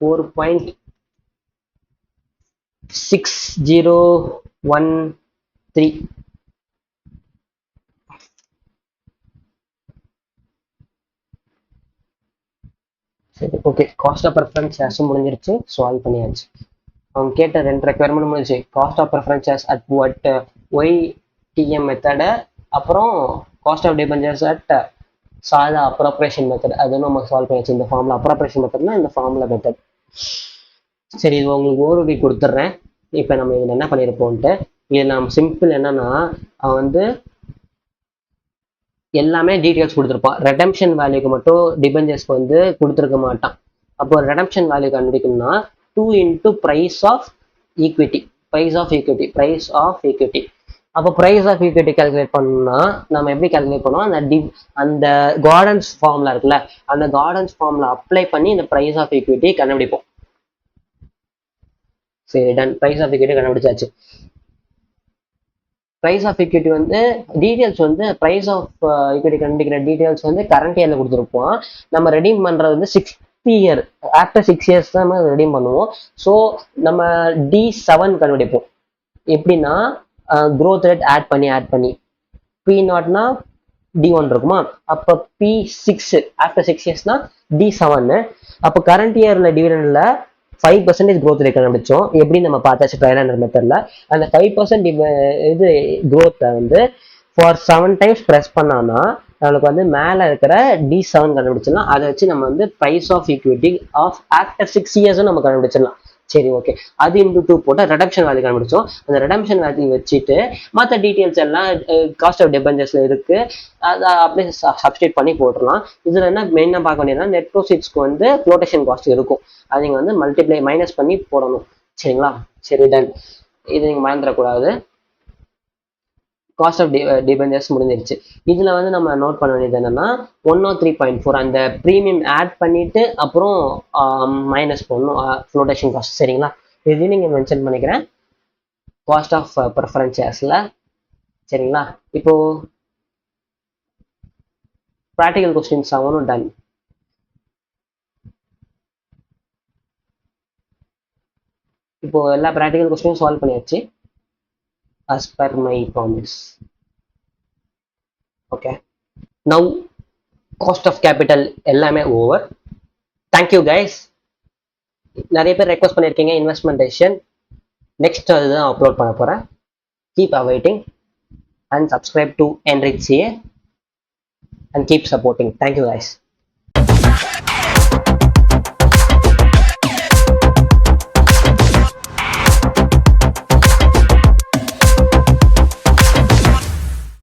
4.6013. சரி, ஓகே. காஸ்ட் ஆஃப் ப்ரெஃபரன்ஸ் ஷேர்ஸும் முடிஞ்சிருச்சு, சால்வ் பண்ணியாச்சு. அவங்க கேட்ட 2 ரெக்குயர்மெண்ட் முடிஞ்சு. Cost of preference shares at what YTM method, அப்புறம் காஸ்ட் ஆஃப் டிபெஞ்சர்ஸ் அட் சாதா அப்ராப்ரேஷன் மெத்தட். அது நம்ம சால்வ் பண்ணியாச்சு. இந்த ஃபார்முலா அப்ராப்ரேஷன் மெத்தட்னா இந்த ஃபார்முலா மெத்தட். சரி, இது உங்களுக்கு ஓவர்வியூ கொடுத்துட்றேன். இப்போ நம்ம இதில் என்ன பண்ணியிருப்போம்ட்டு, இது நம்ம சிம்பிள் என்னன்னா அவன் வந்து எல்லாமே டீட்டெயில்ஸ் கொடுத்துருப்பான். ரெடம்ஷன் வேல்யூக்கு மட்டும் டிபெஞ்சர்ஸ்க்கு வந்து கொடுத்துருக்க மாட்டான். அப்போ ரெடம்ஷன் வேல்யூ கண்டுபிடிக்கணும்னா 2 இன்டூ ப்ரைஸ் ஆஃப் ஈக்விட்டி அப்போ ப்ரைஸ் ஆஃப் ஈக்விட்டி கால்குலேட் பண்ணணும்னா நம்ம எப்படி கால்குலேட் பண்ணுவோம், அந்த கார்டன்ஸ் ஃபார்ம்ல இருக்குல்ல, அந்த கார்டன்ஸ் ஃபார்ம்ல அப்ளை பண்ணி இந்த ப்ரைஸ் ஆஃப் ஈக்விட்டி கண்டுபிடிப்போம். சரி டன், ப்ரைஸ் ஆஃப் ஈக்விட்டி கண்டுபிடிச்சாச்சு. ப்ரைஸ் ஆஃப் ஈக்விட்டி வந்து டீடைல்ஸ் வந்து ப்ரைஸ் ஆஃப் ஈக்விட்டி கண்டுபிடிக்கிற டீடைல்ஸ் வந்து கரண்ட் இயர்ல கொடுத்துருப்போம். நம்ம ரெடீம் பண்றது வந்து 6th இயர், ஆஃப்டர் 6 இயர்ஸ் தான் நம்ம ரெடீம் பண்ணுவோம். ஸோ நம்ம D7 கண்டுபிடிப்போம். எப்படின்னா growth rate ஆட் பண்ணி P0னா D1 இருக்குமா, அப்போ P6 ஆஃப்டர் 6 இயர்ஸ்னா D7. அப்போ கரண்ட் இயர்ல டிவிடெண்ட்ல 5% growth rate கண்டுபிடிச்சோம். எப்படி நம்ம பார்த்தாச்சு ட்ரையல் அண்ட் மெத்தட்ல. அந்த 5% இது growth வந்து ஃபார் 7 டைம்ஸ் ப்ரெஸ் பண்ணானா நம்மளுக்கு வந்து மேலே இருக்கிற D7 கண்டுபிடிச்சிடலாம். அதை வச்சு நம்ம வந்து price of equity of after 6 இயர்ஸும் நம்ம கண்டுபிடிச்சிடலாம். சரி ஓகே, அது இன்டூ 2 போட்டு ரெடம்ஷன் வேல்யூ கண்டுபிடிச்சோம். அந்த ரெடம்ஷன் வேல்யூ வச்சுட்டு மற்ற டீட்டெயில்ஸ் எல்லாம் காஸ்ட் ஆஃப் டிபெஞ்சர்ஸ்ல இருக்கு, அதை அப்படியே சப்ஸ்டியூட் பண்ணி போட்டுடலாம். இதுல என்ன மெயினாக பார்க்க வேண்டியதுன்னா நெட் ப்ரோசீட்ஸ்க்கு வந்து ஃப்ளோட்டேஷன் காஸ்ட் இருக்கும், அது நீங்கள் வந்து மல்டிப்ளை மைனஸ் பண்ணி போடணும். சரிங்களா? சரி டன், இது நீங்கள் மறந்துடக்கூடாது. காஸ்ட் ஆஃப் டிபெஞ்சர்ஸ் முடிஞ்சிருச்சு. இதுல வந்து நம்ம நோட் பண்ண வேண்டியது என்னன்னா 103.4 அந்த ப்ரீமியம் ஆட் பண்ணிட்டு அப்புறம் மைனஸ் பண்ணணும் ஃப்ளோட்டேஷன் காஸ்ட். சரிங்களா? இதையும் நீங்க மென்ஷன் பண்ணிக்கிறேன் காஸ்ட் ஆஃப் ப்ரிஃபரன்ஸ் ஷேர்ஸ்ல. சரிங்களா? இப்போ ப்ராக்டிகல் கொஸ்டின்ஸ் ஆகணும். டன். இப்போ எல்லா ப்ராக்டிகல் கொஸ்டினும் சால்வ் பண்ணியாச்சு as per my promise. Okay, now cost of capital எல்லாமே ஓவர். Thank you guys. நிறைய பேர் ரெக்வஸ்ட் பண்ணியிருக்கீங்க இன்வெஸ்ட்மெண்ட் டெசிஷன், நெக்ஸ்ட் அதுதான் அப்லோட் பண்ண போறேன். Keep awaiting and subscribe to Enrich CA and keep supporting. Thank you guys.